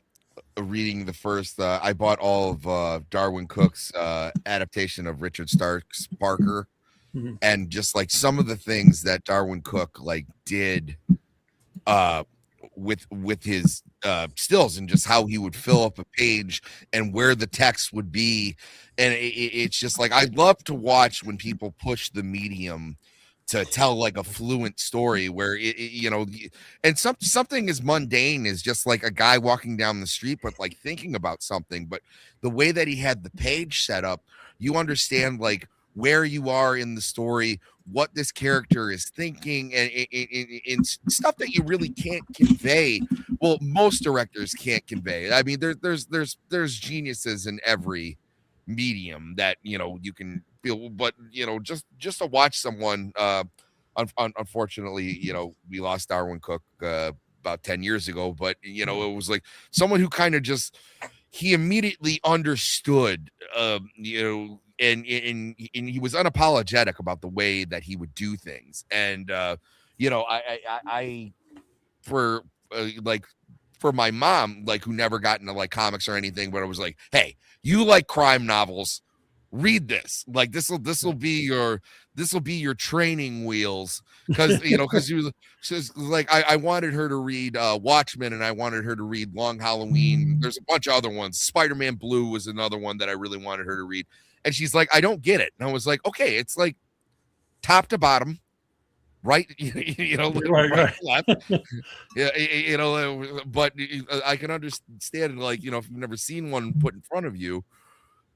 D: reading the first. I bought all of Darwin Cook's adaptation of Richard Stark's Parker. And just like some of the things that Darwin Cook like did with his stills and just how he would fill up a page and where the text would be. And it's just like I love to watch when people push the medium to tell like a fluent story where you know, and something as mundane as just like a guy walking down the street but like thinking about something. But the way that he had the page set up, you understand like where you are in the story, what this character is thinking and stuff that you really can't convey. Well, most directors can't convey. I mean, there's geniuses in every medium that you can feel, but just to watch someone. Unfortunately, we lost Darwin Cook about 10 years ago, but it was like someone who kind of he immediately understood, and he was unapologetic about the way that he would do things. And for my mom, like, who never got into like comics or anything, but it was like, hey, you like crime novels, read this. Like, this will be your training wheels, because she was like, I wanted her to read Watchmen, and I wanted her to read Long Halloween. There's a bunch of other ones. Spider-Man Blue was another one that I really wanted her to read, and she's like, I don't get it. And I was like, okay, it's like top to bottom, right? Right, left. Yeah, but I can understand, like, if you've never seen one put in front of you.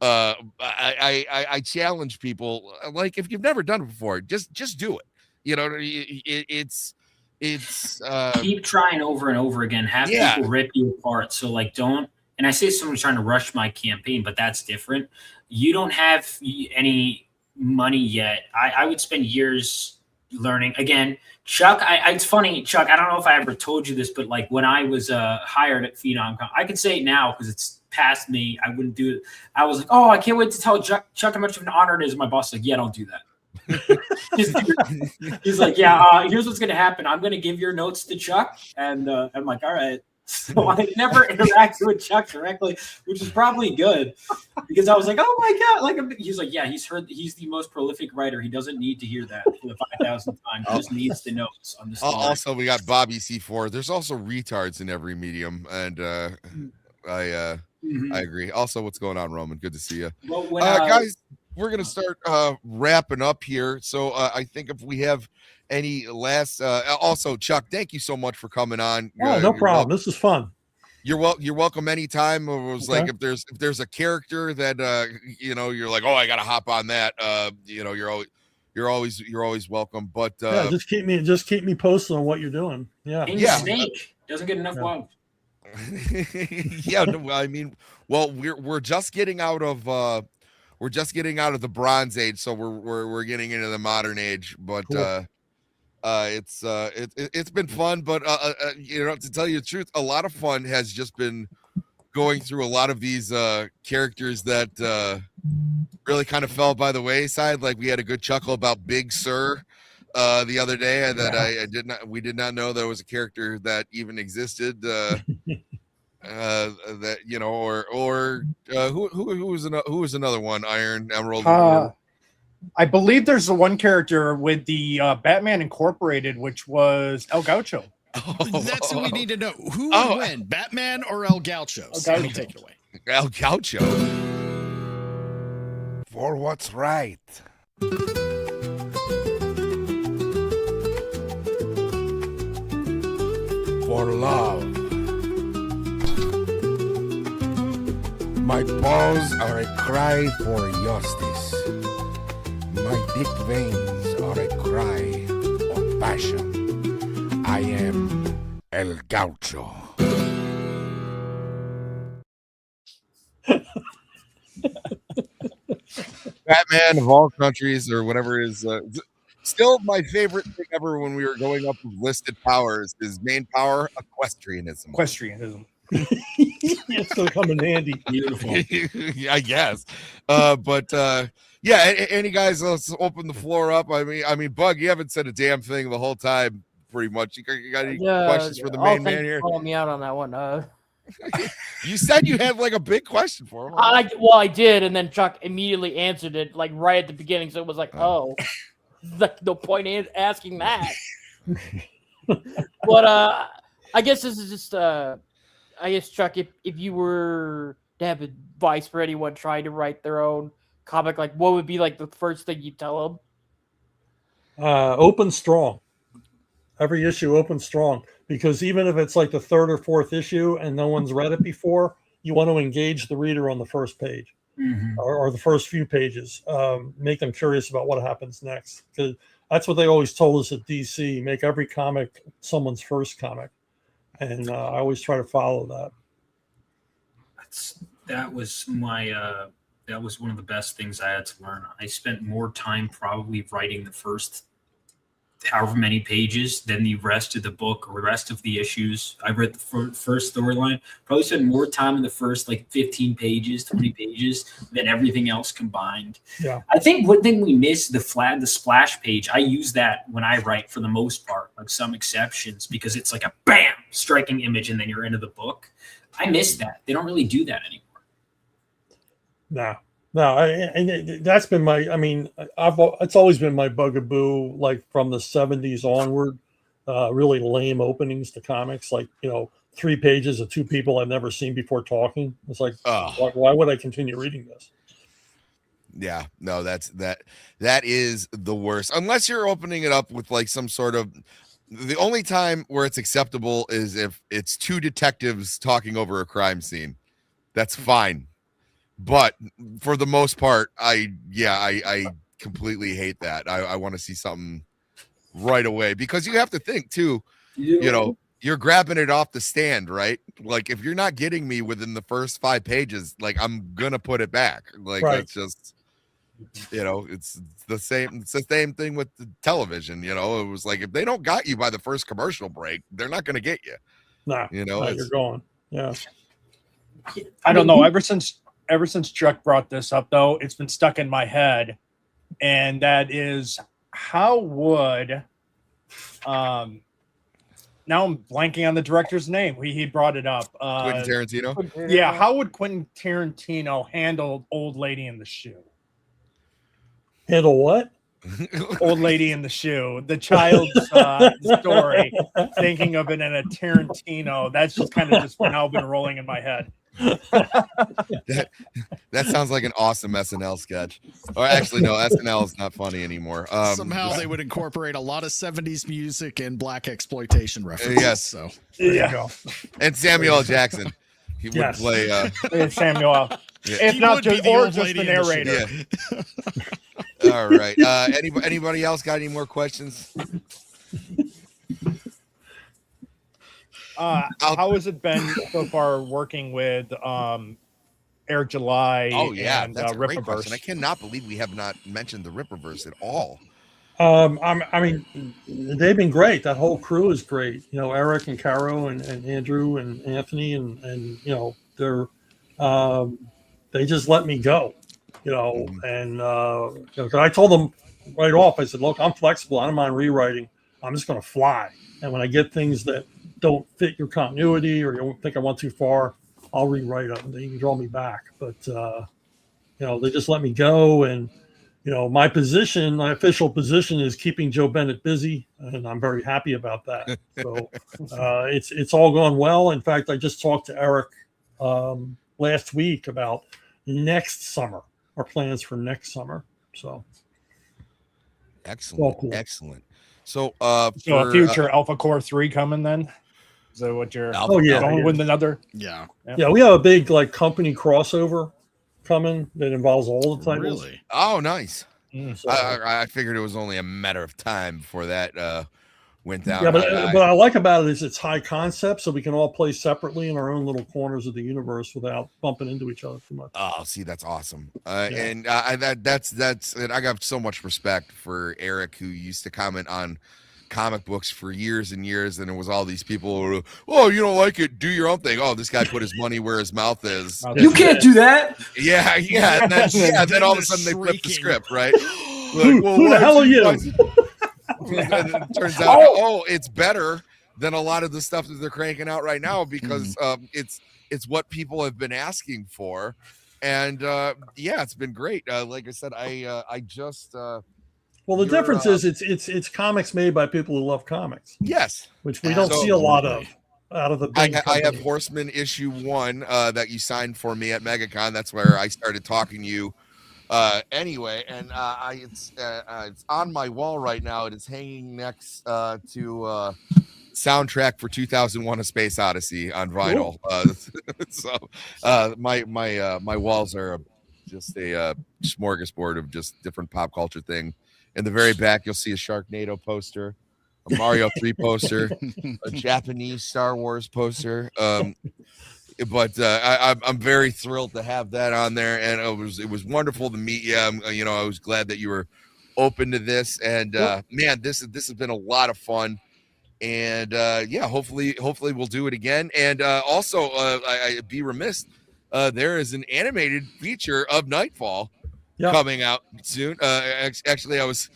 D: I challenge people, like, if you've never done it before, just do it. It's
F: keep trying over and over again. Have people rip you apart. So, like, don't. And I say someone's trying to rush my campaign, but that's different. You don't have any money yet. I would spend years learning. Again, Chuck, it's funny, Chuck, I don't know if I ever told you this, but like when I was hired at Phenom, I can say it now because it's past me. I wouldn't do it. I was like, oh, I can't wait to tell Chuck how much of an honor it is. My boss was like, yeah, don't do that. He's like, yeah, here's what's going to happen. I'm going to give your notes to Chuck. And I'm like, all right. So I never interacted with Chuck directly, which is probably good, because I was like, oh my God. Like, he's like, yeah, he's the most prolific writer. He doesn't need to hear that for the 5,000th time. He just needs the notes on the story.
D: Also, we got Bobby C4. There's also retards in every medium. And I agree. Also, what's going on, Roman? Good to see you.
F: Well,
D: guys, we're going to start wrapping up here. So I think if we have any last, also, Chuck, thank you so much for coming on.
E: Oh, no problem. This is fun.
D: You're welcome anytime. It was like, if there's a character that you're like, oh, I gotta hop on that. You're always welcome. But
E: just keep me posted on what you're doing. Yeah.
F: Snake doesn't get enough love.
D: Yeah, no, I mean, well, we're just getting out of the Bronze Age, so we're getting into the modern age. But cool. It's been fun, but to tell you the truth, a lot of fun has just been going through a lot of these characters that really kind of fell by the wayside. Like, we had a good chuckle about Big Sur the other day, that we did not know there was a character that even existed. That who was another one? Iron Emerald.
G: I believe there's the one character with the Batman Incorporated, which was El Gaucho.
H: That's what we need to know. Who would win, Batman or El Gaucho? Let me take it away.
D: El Gaucho.
C: For what's right. For love. My paws are a cry for justice. My dick veins are a cry of passion. I am El Gaucho.
D: Batman of all countries, or whatever, is still my favorite thing ever. When we were going up with listed powers, his main power, equestrianism.
E: It's gonna come in handy.
F: Beautiful.
D: Yeah, I guess. Yeah. Any guys? Let's open the floor up. I mean, Bug, you haven't said a damn thing the whole time, pretty much. You got any questions for the main man here?
I: Calling me out on that one.
D: You said you had like a big question for him.
I: I did, and then Chuck immediately answered it like right at the beginning, so it was like, no point in asking that. But I guess this is just I guess, Chuck, if you were to have advice for anyone trying to write their own comic, like, what would be like the first thing you tell them?
E: Open strong. Every issue open strong, because even if it's like the third or fourth issue and no one's read it before, you want to engage the reader on the first page, or the first few pages. Make them curious about what happens next. Because that's what they always told us at DC. Make every comic someone's first comic, and I always try to follow that.
F: That was one of the best things I had to learn. I spent more time probably writing the first however many pages than the rest of the book or the rest of the issues. I read the first storyline, probably spent more time in the first like 15 pages, 20 pages than everything else combined.
E: Yeah.
F: I think one thing we miss, the splash page, I use that when I write for the most part, like some exceptions, because it's like a bam, striking image and then you're into the book. I miss that. They don't really do that anymore.
E: No, that's been my. I mean, it's always been my bugaboo, like from the '70s onward. Really lame openings to comics, like 3 pages of 2 people I've never seen before talking. It's like, why would I continue reading this?
D: Yeah, no, that is the worst. Unless you're opening it up with like some sort of. The only time where it's acceptable is if it's 2 detectives talking over a crime scene. That's fine. But for the most part, I completely hate that. I want to see something right away, because you have to think too, you're grabbing it off the stand, right? Like if you're not getting me within the first 5 pages, like I'm going to put it back. Like It's just, it's the same thing with the television. It was like, if they don't got you by the first commercial break, they're not going to get you.
E: Nah, you're going. Yeah.
G: I don't know. Ever since Chuck brought this up, though, it's been stuck in my head, and that is, how would now I'm blanking on the director's name. He brought it up.
D: Quentin Tarantino.
G: Yeah, how would Quentin Tarantino handle Old Lady in the Shoe?
E: Handle what?
G: Old Lady in the Shoe, the child's story. Thinking of it in a Tarantino, that's just kind of just now been rolling in my head.
D: that sounds like an awesome SNL sketch. Or actually, no, SNL is not funny anymore.
H: Somehow they would incorporate a lot of 70s music and black exploitation references.
D: Yes.
H: So
G: there you go.
D: And Samuel L. Jackson. He would play
G: Samuel.
D: Yeah.
G: If not just the narrator.
D: Yeah. All right. Anybody else got any more questions?
G: How has it been so far working with Eric July?
D: Oh yeah,
G: and
D: that's a great
G: Rippaverse?
D: question. I cannot believe we have not mentioned the Rippaverse at all.
E: I mean, they've been great. That whole crew is great. Eric and Caro and Andrew and Anthony and they're they just let me go. And I told them right off. I said, look, I'm flexible. I don't mind rewriting. I'm just going to fly. And when I get things that don't fit your continuity or you think I went too far, I'll rewrite them. They can draw me back. But they just let me go. And my official position is keeping Joe Bennett busy, and I'm very happy about that. So it's all gone well. In fact, I just talked to Eric last week about next summer, our plans for next summer. So
D: excellent,
E: cool.
D: Excellent. So
G: a future Alpha Core 3 coming then? Is that what you're going with another?
H: Yeah.
E: We have a big company crossover coming that involves all the titles.
H: Really?
D: Oh, nice.
E: So,
D: I figured it was only a matter of time before that went down.
E: Yeah, but what I like about it is it's high concept, so we can all play separately in our own little corners of the universe without bumping into each other too much.
D: Oh, see, that's awesome. And that's and I got so much respect for Eric, who used to comment on comic books for years and years, and it was all these people who, oh, you don't like it, do your own thing. Oh, this guy put his money where his mouth is.
F: You can't do that.
D: Yeah. And then all of a sudden they flip the script, right?
E: Like, who the hell are you?
D: And it turns out, it's better than a lot of the stuff that they're cranking out right now, because it's what people have been asking for. And it's been great. Like I said, I just
E: well, the difference is it's comics made by people who love comics.
D: Yes,
E: which we don't see a lot of out of the big
D: I have Horseman issue 1 that you signed for me at MegaCon. That's where I started talking to you anyway, and it's on my wall right now. It is hanging next to soundtrack for 2001: A Space Odyssey on vinyl. So my walls are just a smorgasbord of just different pop culture thing In the very back, you'll see a Sharknado poster, a Mario 3 poster, a Japanese Star Wars poster. But I'm very thrilled to have that on there, and it was wonderful to meet you. I was glad that you were open to this, and man, this has been a lot of fun. And hopefully we'll do it again. And also, I'd be remiss. There is an animated feature of Nightfall coming out soon. Actually, I was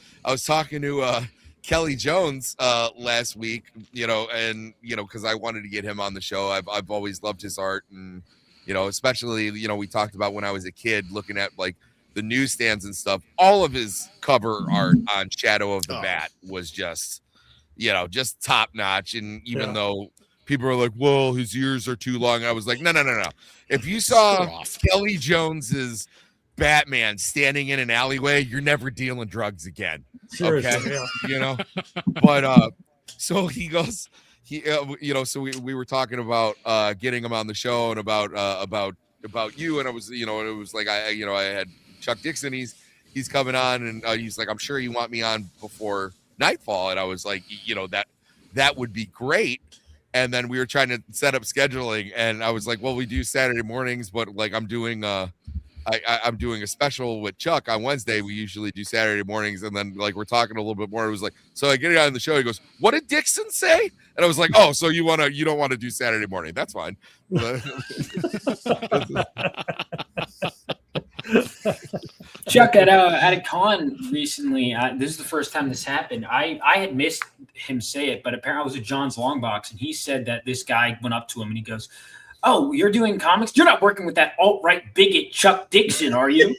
D: talking to Kelly Jones last week, because I wanted to get him on the show. I've always loved his art, and especially we talked about when I was a kid looking at like the newsstands and stuff. All of his cover art on Shadow of the Bat was just top notch. And even though people are like, well, his ears are too long, I was like, no. If you saw Kelly Jones's Batman standing in an alleyway, you're never dealing drugs again.
E: Seriously,
D: okay. But so he goes, so we were talking about getting him on the show and about you, and I was, it was like I had Chuck Dixon, he's coming on, and he's like, I'm sure you want me on before Nightfall, and I was like, that would be great. And then we were trying to set up scheduling, and I was like, well, we do Saturday mornings, but like I'm doing I'm doing a special with Chuck on Wednesday. We usually do Saturday mornings, and then like we're talking a little bit more. It was like, so I get it on the show. He goes, "What did Dixon say?" And I was like, "Oh, so you don't want to do Saturday morning? That's fine."
F: Chuck, at a con recently, this is the first time this happened. I had missed him say it, but apparently I was at John's Long Box, and he said that this guy went up to him and he goes, "Oh, you're doing comics? You're not working with that alt-right bigot Chuck Dixon, are you?"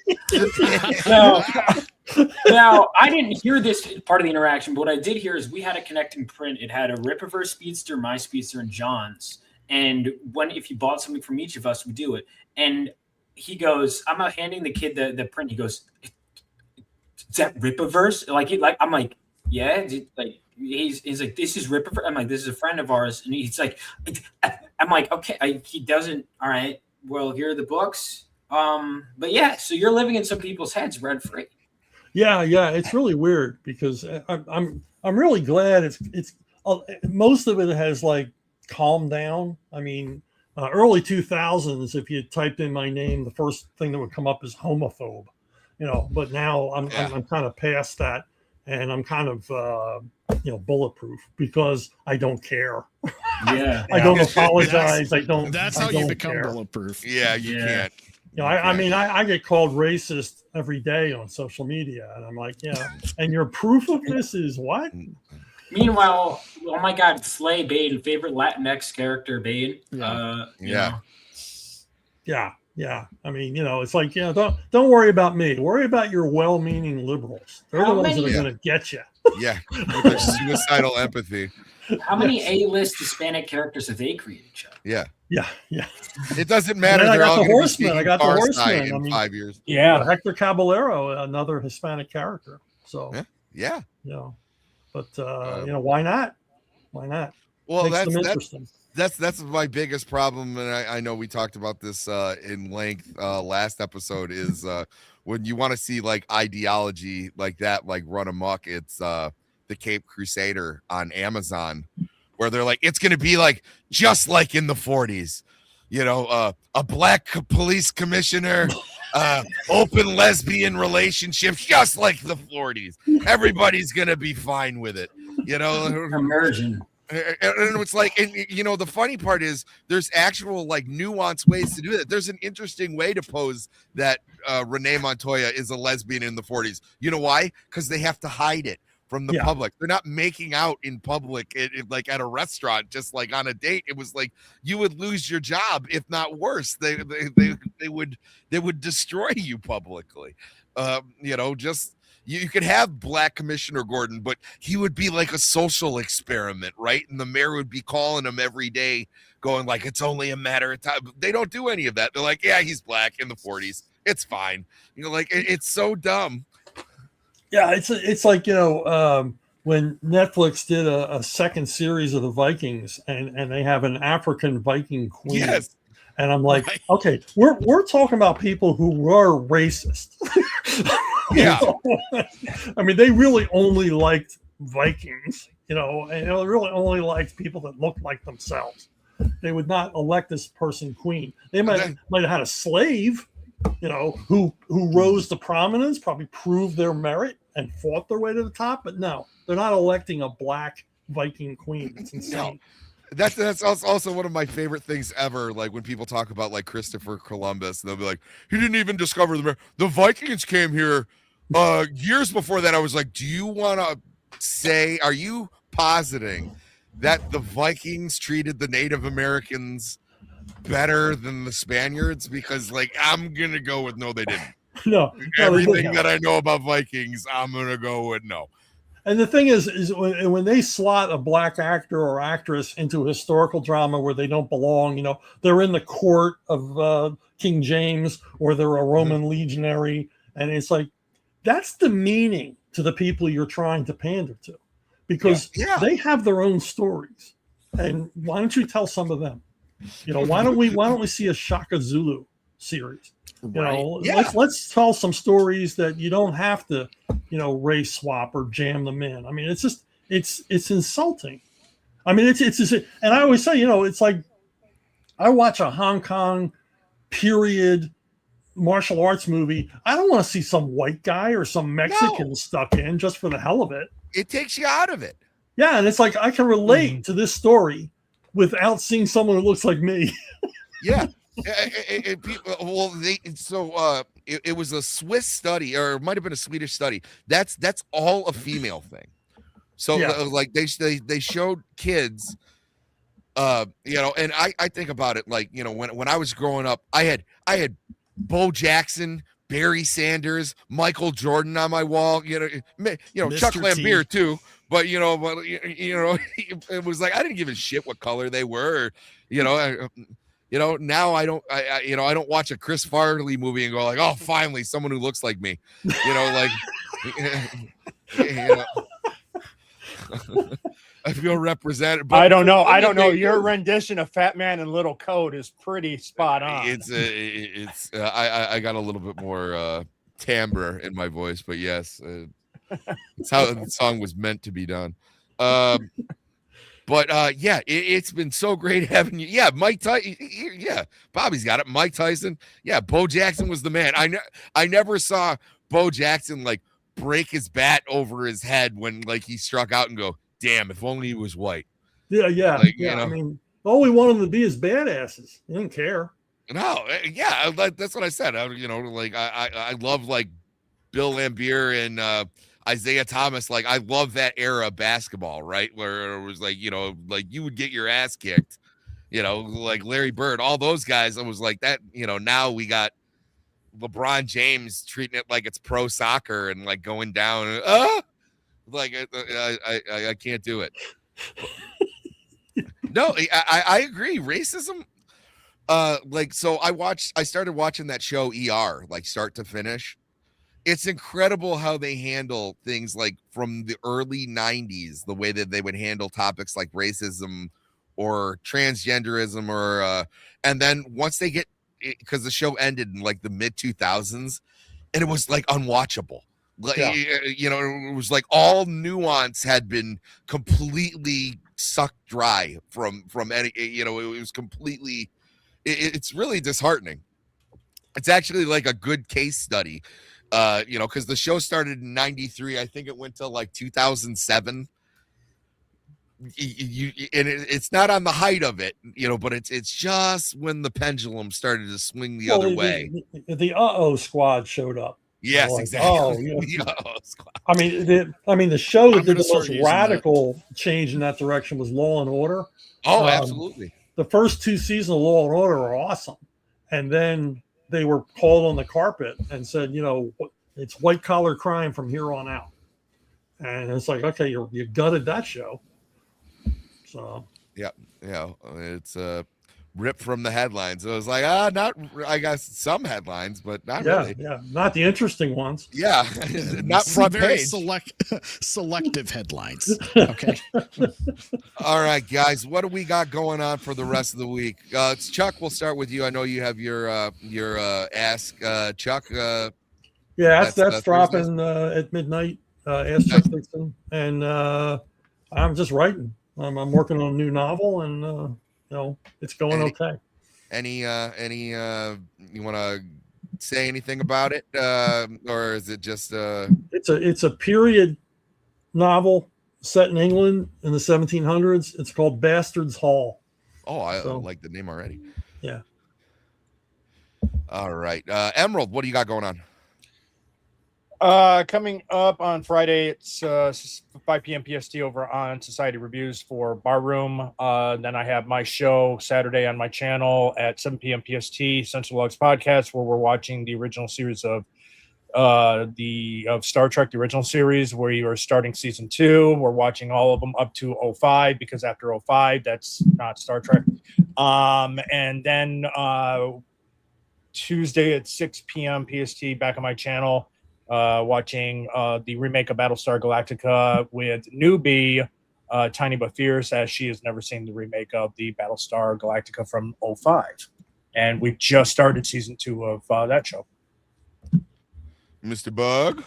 F: Now, I didn't hear this part of the interaction, but what I did hear is we had a connecting print. It had a Rippaverse Speedster, my Speedster, and John's. And if you bought something from each of us, we do it. And he goes, I'm handing the kid the print. He goes, "Is that Rippaverse?" I'm like, yeah. Like he's like, "This is Rippaverse." I'm like, "This is a friend of ours." And he's like, I'm like, okay. He doesn't. All right. Well, here are the books. But yeah, so you're living in some people's heads rent free.
E: Yeah. It's really weird because I'm really glad it's most of it has like calmed down. I mean, early 2000s, if you typed in my name, the first thing that would come up is homophobe, but now I'm kind of past that, and I'm kind of, bulletproof because I don't care.
F: Yeah.
E: I don't apologize.
H: That's how you become
E: care.
H: Bulletproof.
D: Yeah, you can't.
E: I get called racist every day on social media, and I'm like, and your proof of this is what?
F: Meanwhile, oh my God, Flay Bane, favorite Latinx character, Bane.
E: Yeah. I mean, it's like, don't worry about me. Worry about your well-meaning liberals. They're the ones that are going to get you.
D: Yeah, with their suicidal empathy.
F: How many A-list Hispanic characters have they created, Chuck?
E: Yeah.
D: It doesn't matter.
E: I got the Horseman.
D: In 5 years.
E: Yeah, Hector Caballero, another Hispanic character. So
D: yeah.
E: But why not? Why not?
D: Well,
E: interesting.
D: That's my biggest problem, and I know we talked about this in length last episode. Is when you want to see like ideology like that, like run amok, it's the Cape Crusader on Amazon, where they're like, it's going to be like just like in the 40s, a black police commissioner, open lesbian relationships, just like the 40s. Everybody's going to be fine with it,
F: Immersion.
D: And it's like, and the funny part is there's actual like nuanced ways to do that. There's an interesting way to pose that Renee Montoya is a lesbian in the 40s. You know why? Because they have to hide it from the public. They're not making out in public, like at a restaurant, just like on a date. It was like you would lose your job, if not worse. They would destroy you publicly. You could have Black Commissioner Gordon, but he would be like a social experiment, right? And the mayor would be calling him every day, going like, "It's only a matter of time." They don't do any of that. They're like, "Yeah, he's black in the 40s. It's fine." It's so dumb.
E: Yeah, it's like when Netflix did a second series of the Vikings, and they have an African Viking queen.
D: Yes.
E: And I'm like, okay, we're talking about people who were racist.
D: Yeah.
E: I mean, they really only liked Vikings, and they really only liked people that looked like themselves. They would not elect this person queen. They might have had a slave, who rose to prominence, probably proved their merit and fought their way to the top. But no, they're not electing a black Viking queen. It's insane.
D: No. That's also one of my favorite things ever. Like when people talk about like Christopher Columbus, they'll be like, he didn't even discover the Vikings came here years before that. I was like, do you want to say, are you positing that the Vikings treated the Native Americans better than the Spaniards? Because like, I'm going to go with no, they didn't.
E: No.
D: Everything that I know about Vikings, I'm going to go with no.
E: And the thing is when they slot a black actor or actress into a historical drama where they don't belong, they're in the court of King James or they're a Roman legionary. And it's like, that's demeaning to the people you're trying to pander to, because they have their own stories. And why don't you tell some of them? Why don't we see a Shaka Zulu series? Let's tell some stories that you don't have to, race swap or jam them in. I mean, it's just it's insulting. I mean, it's and I always say, it's like I watch a Hong Kong period martial arts movie. I don't want to see some white guy or some Mexican stuck in just for the hell of it.
D: It takes you out of it.
E: Yeah, and it's like I can relate to this story without seeing someone who looks like me.
D: Yeah. It was a Swiss study, or it might have been a Swedish study. That's all a female thing. So like they showed kids, and I think about it like, when I was growing up, I had Bo Jackson, Barry Sanders, Michael Jordan on my wall, Chuck Lambeer too. But it was like I didn't give a shit what color they were, now I don't watch a Chris Farley movie and go like, oh, finally someone who looks like me, I feel represented. But
G: I don't know. Your rendition of Fat Man in Little Coat is pretty spot on.
D: I got a little bit more timbre in my voice, but yes, it's how the song was meant to be done. But it's been so great having you. Yeah, Mike Tyson. Yeah, Bobby's got it. Mike Tyson. Yeah, Bo Jackson was the man. I never saw Bo Jackson like break his bat over his head when like he struck out and go, damn, if only he was white.
E: Yeah.
D: Like,
E: I mean, all we want them to be is badasses. He didn't care.
D: No, yeah, that's what I said. I love like Bill Lambier and Isaiah Thomas. Like I love that era of basketball, right? Where it was like, like you would get your ass kicked, like Larry Bird, all those guys. I was like that, now we got LeBron James treating it like it's pro soccer and like going down. Like I can't do it. No, I agree. Racism. So I started watching that show ER, like start to finish. It's incredible how they handle things like from the early 90s, the way that they would handle topics like racism or transgenderism and then once they get, because the show ended in like the mid 2000s and it was like unwatchable. Like, it was like all nuance had been completely sucked dry from any, it was completely, it's really disheartening. It's actually like a good case study. Because the show started in 93. I think it went till like 2007. It's not on the height of it, but it's just when the pendulum started to swing the other way.
E: The squad showed up.
D: Yes, exactly.
E: I mean, the show that did the most radical change in that direction was Law and Order.
D: Oh, absolutely.
E: The first two seasons of Law and Order are awesome, and then they were called on the carpet and said, it's white collar crime from here on out. And it's like, okay, you gutted that show. So
D: yeah, it's ripped from the headlines. So it was like, not, I guess some headlines, but not really.
E: Yeah, not the interesting ones.
D: Yeah, not front page.
H: Selective headlines. Okay.
D: All right, guys, what do we got going on for the rest of the week? It's Chuck. We'll start with you. I know you have your Ask Chuck
E: Yeah, that's dropping at midnight. Ask Chuck Dixon, and I'm just writing. I'm working on a new novel, and it's going okay.
D: Any you want to say anything about it, or is it just
E: It's a period novel set in England in the 1700s. It's called Bastard's Hall.
D: Oh, I like the name already.
E: Yeah.
D: All right, Emerald, what do you got going on?
G: Coming up on Friday, it's 5 p.m. PST over on Society Reviews for Barroom. Then I have my show Saturday on my channel at 7 p.m. PST, Central Logs Podcast, where we're watching the original series of Star Trek, the original series, where you are starting season 2. We're watching all of them up to 05, because after 05, that's not Star Trek. And then Tuesday at 6 p.m. PST, back on my channel, watching the remake of Battlestar Galactica with newbie Tiny But Fierce, as she has never seen the remake of the Battlestar Galactica from 05. And we've just started season 2 of that show.
D: Mr. Bug?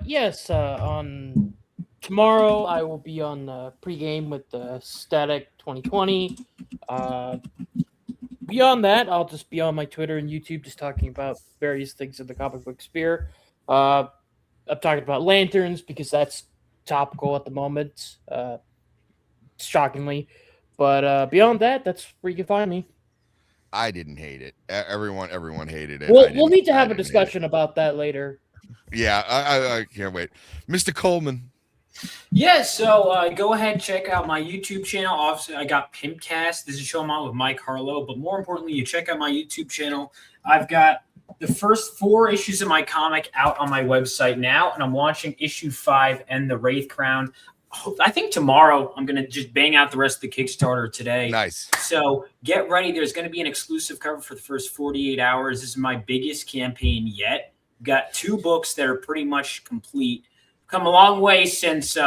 I: Yes, on tomorrow I will be on pregame with the Static 2020. Beyond that, I'll just be on my Twitter and YouTube just talking about various things in the comic book sphere. I'm talking about lanterns because that's topical at the moment, shockingly. But beyond that, that's where you can find me.
D: I didn't hate it. Everyone hated it.
I: We'll need to have a discussion about that later.
D: Yeah, I can't wait. Mr. Coleman.
F: Yeah, so go ahead and check out my YouTube channel. Obviously, I got Pimpcast. This is a show I'm on with Mike Harlow. But more importantly, you check out my YouTube channel. I've got the first 4 issues of my comic out on my website now, and I'm launching issue 5 and the Wraith Crown. I think tomorrow I'm going to just bang out the rest of the Kickstarter today.
D: Nice.
F: So get ready. There's going to be an exclusive cover for the first 48 hours. This is my biggest campaign yet. Got 2 books that are pretty much complete. Come a long way since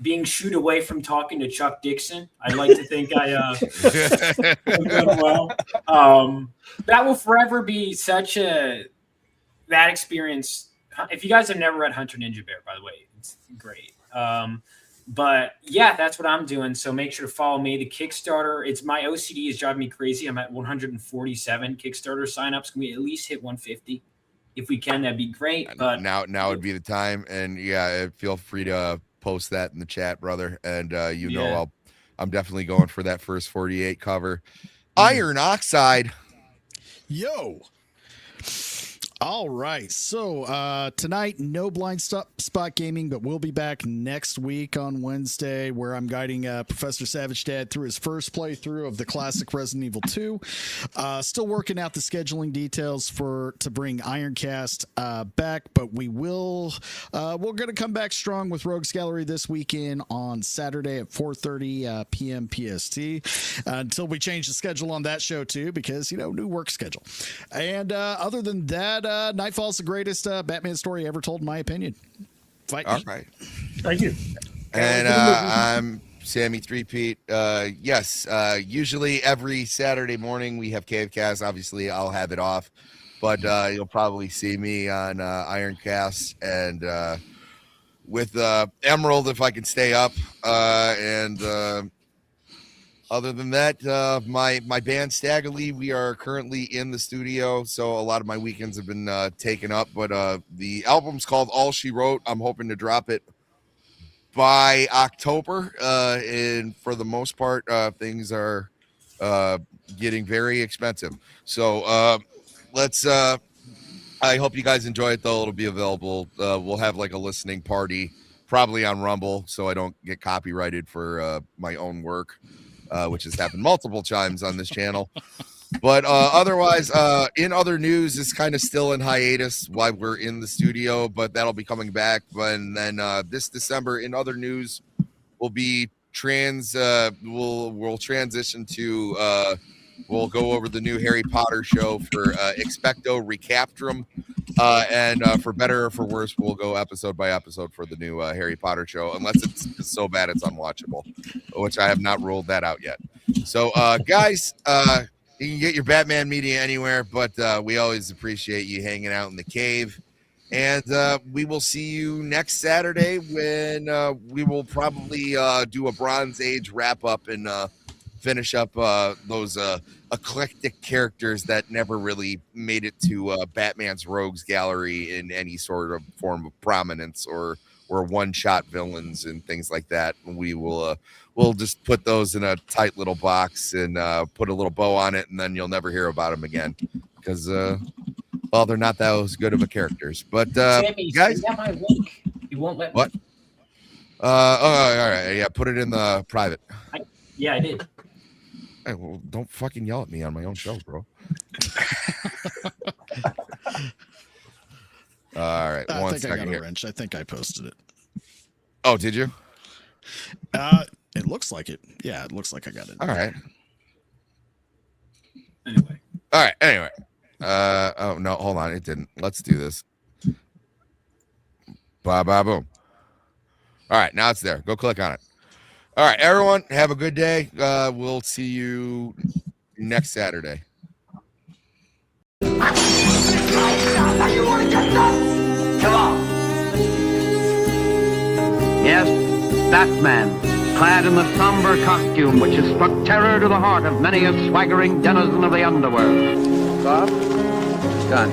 F: being shooed away from talking to Chuck Dixon. I'd like to think I've done well. That will forever be such that experience. If you guys have never read Hunter Ninja Bear, by the way, it's great. But yeah, that's what I'm doing. So make sure to follow me. The Kickstarter, it's my OCD is driving me crazy. I'm at 147 Kickstarter signups. Can we at least hit 150? If we can, that'd be great. But
D: now would be the time. And yeah, feel free to post that in the chat, brother. And I'm definitely going for that first 48 cover. Iron Oxide.
H: Yo. All right. So tonight, no blind spot gaming, but we'll be back next week on Wednesday, where I'm guiding Professor Savage Dad through his first playthrough of the classic Resident Evil 2. Still working out the scheduling details to bring Ironcast back, but we're going to come back strong with Rogues Gallery this weekend on Saturday at 4:30 p.m. PST until we change the schedule on that show too, because new work schedule. And other than that, Nightfall's the greatest Batman story ever told, in my opinion. Fight.
D: All right.
E: Thank you.
D: And I'm Sammy 3-Pete. Yes, usually every Saturday morning we have CaveCast. Obviously, I'll have it off, but you'll probably see me on Ironcast and with Emerald if I can stay up. And other than that, my band Staggerly, we are currently in the studio, so a lot of my weekends have been taken up. But the album's called All She Wrote. I'm hoping to drop it by October, and for the most part, things are getting very expensive. So let's. I hope you guys enjoy it, though. It'll be available. We'll have like a listening party, probably on Rumble, so I don't get copyrighted for my own work. Which has happened multiple times on this channel. But otherwise, in other news, it's kind of still in hiatus while we're in the studio, but that'll be coming back. And then this December, in other news, we'll be we'll transition to we'll go over the new Harry Potter show for Expecto Recaptrum. And for better or for worse, we'll go episode by episode for the new Harry Potter show, unless it's so bad it's unwatchable, which I have not ruled that out yet. So, guys, You can get your Batman media anywhere, but we always appreciate you hanging out in the cave. And we will see you next Saturday when we will probably do a Bronze Age wrap-up and finish up those eclectic characters that never really made it to Batman's Rogues Gallery in any sort of form of prominence, or one-shot villains and things like that. We will we'll just put those in a tight little box and put a little bow on it, and then you'll never hear about them again because well, they're not those good of a characters. But
F: Sammy,
D: guys,
F: send out my link. You won't let me.
D: What? All right, yeah, put it in the private.
F: Yeah, I did.
D: Hey, well, don't fucking yell at me on my own show, bro. All right,
H: I
D: one
H: think I
D: second
H: got
D: here.
H: a wrench. I think I posted it.
D: Oh, did you?
H: It looks like it. Yeah, it looks like I got it.
D: All right.
F: Anyway.
D: All right. Anyway. Oh no, hold on. It didn't. Let's do this. Ba ba boom. All right, now it's there. Go click on it. All right, everyone, have a good day. We'll see you next Saturday.
A: Come on.
L: Yes, Batman, clad in the somber costume which has struck terror to the heart of many a swaggering denizen of the underworld. Bob? Done.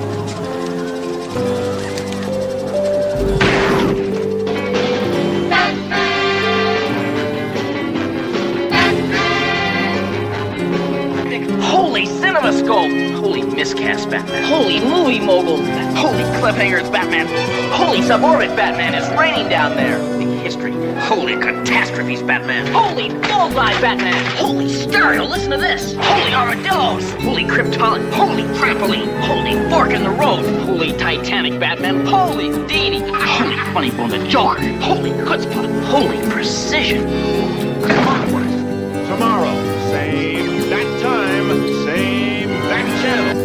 M: Holy CinemaScope! Holy miscast Batman! Holy movie mogul! Holy cliffhangers Batman! Holy suborbit Batman is raining down there! Holy history! Holy catastrophes Batman! Holy bullseye Batman! Holy stereo! Listen to this! Holy armadillos! Holy Krypton! Holy trampoline! Holy fork in the road! Holy Titanic Batman! Holy Houdini! Holy funny bone to jar! Holy chutzpah! Holy precision! Come on,
A: Tomorrow, same that time, same that channel.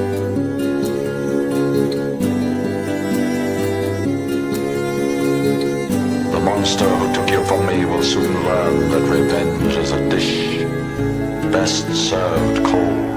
N: The monster who took you from me will soon learn that revenge is a dish best served cold.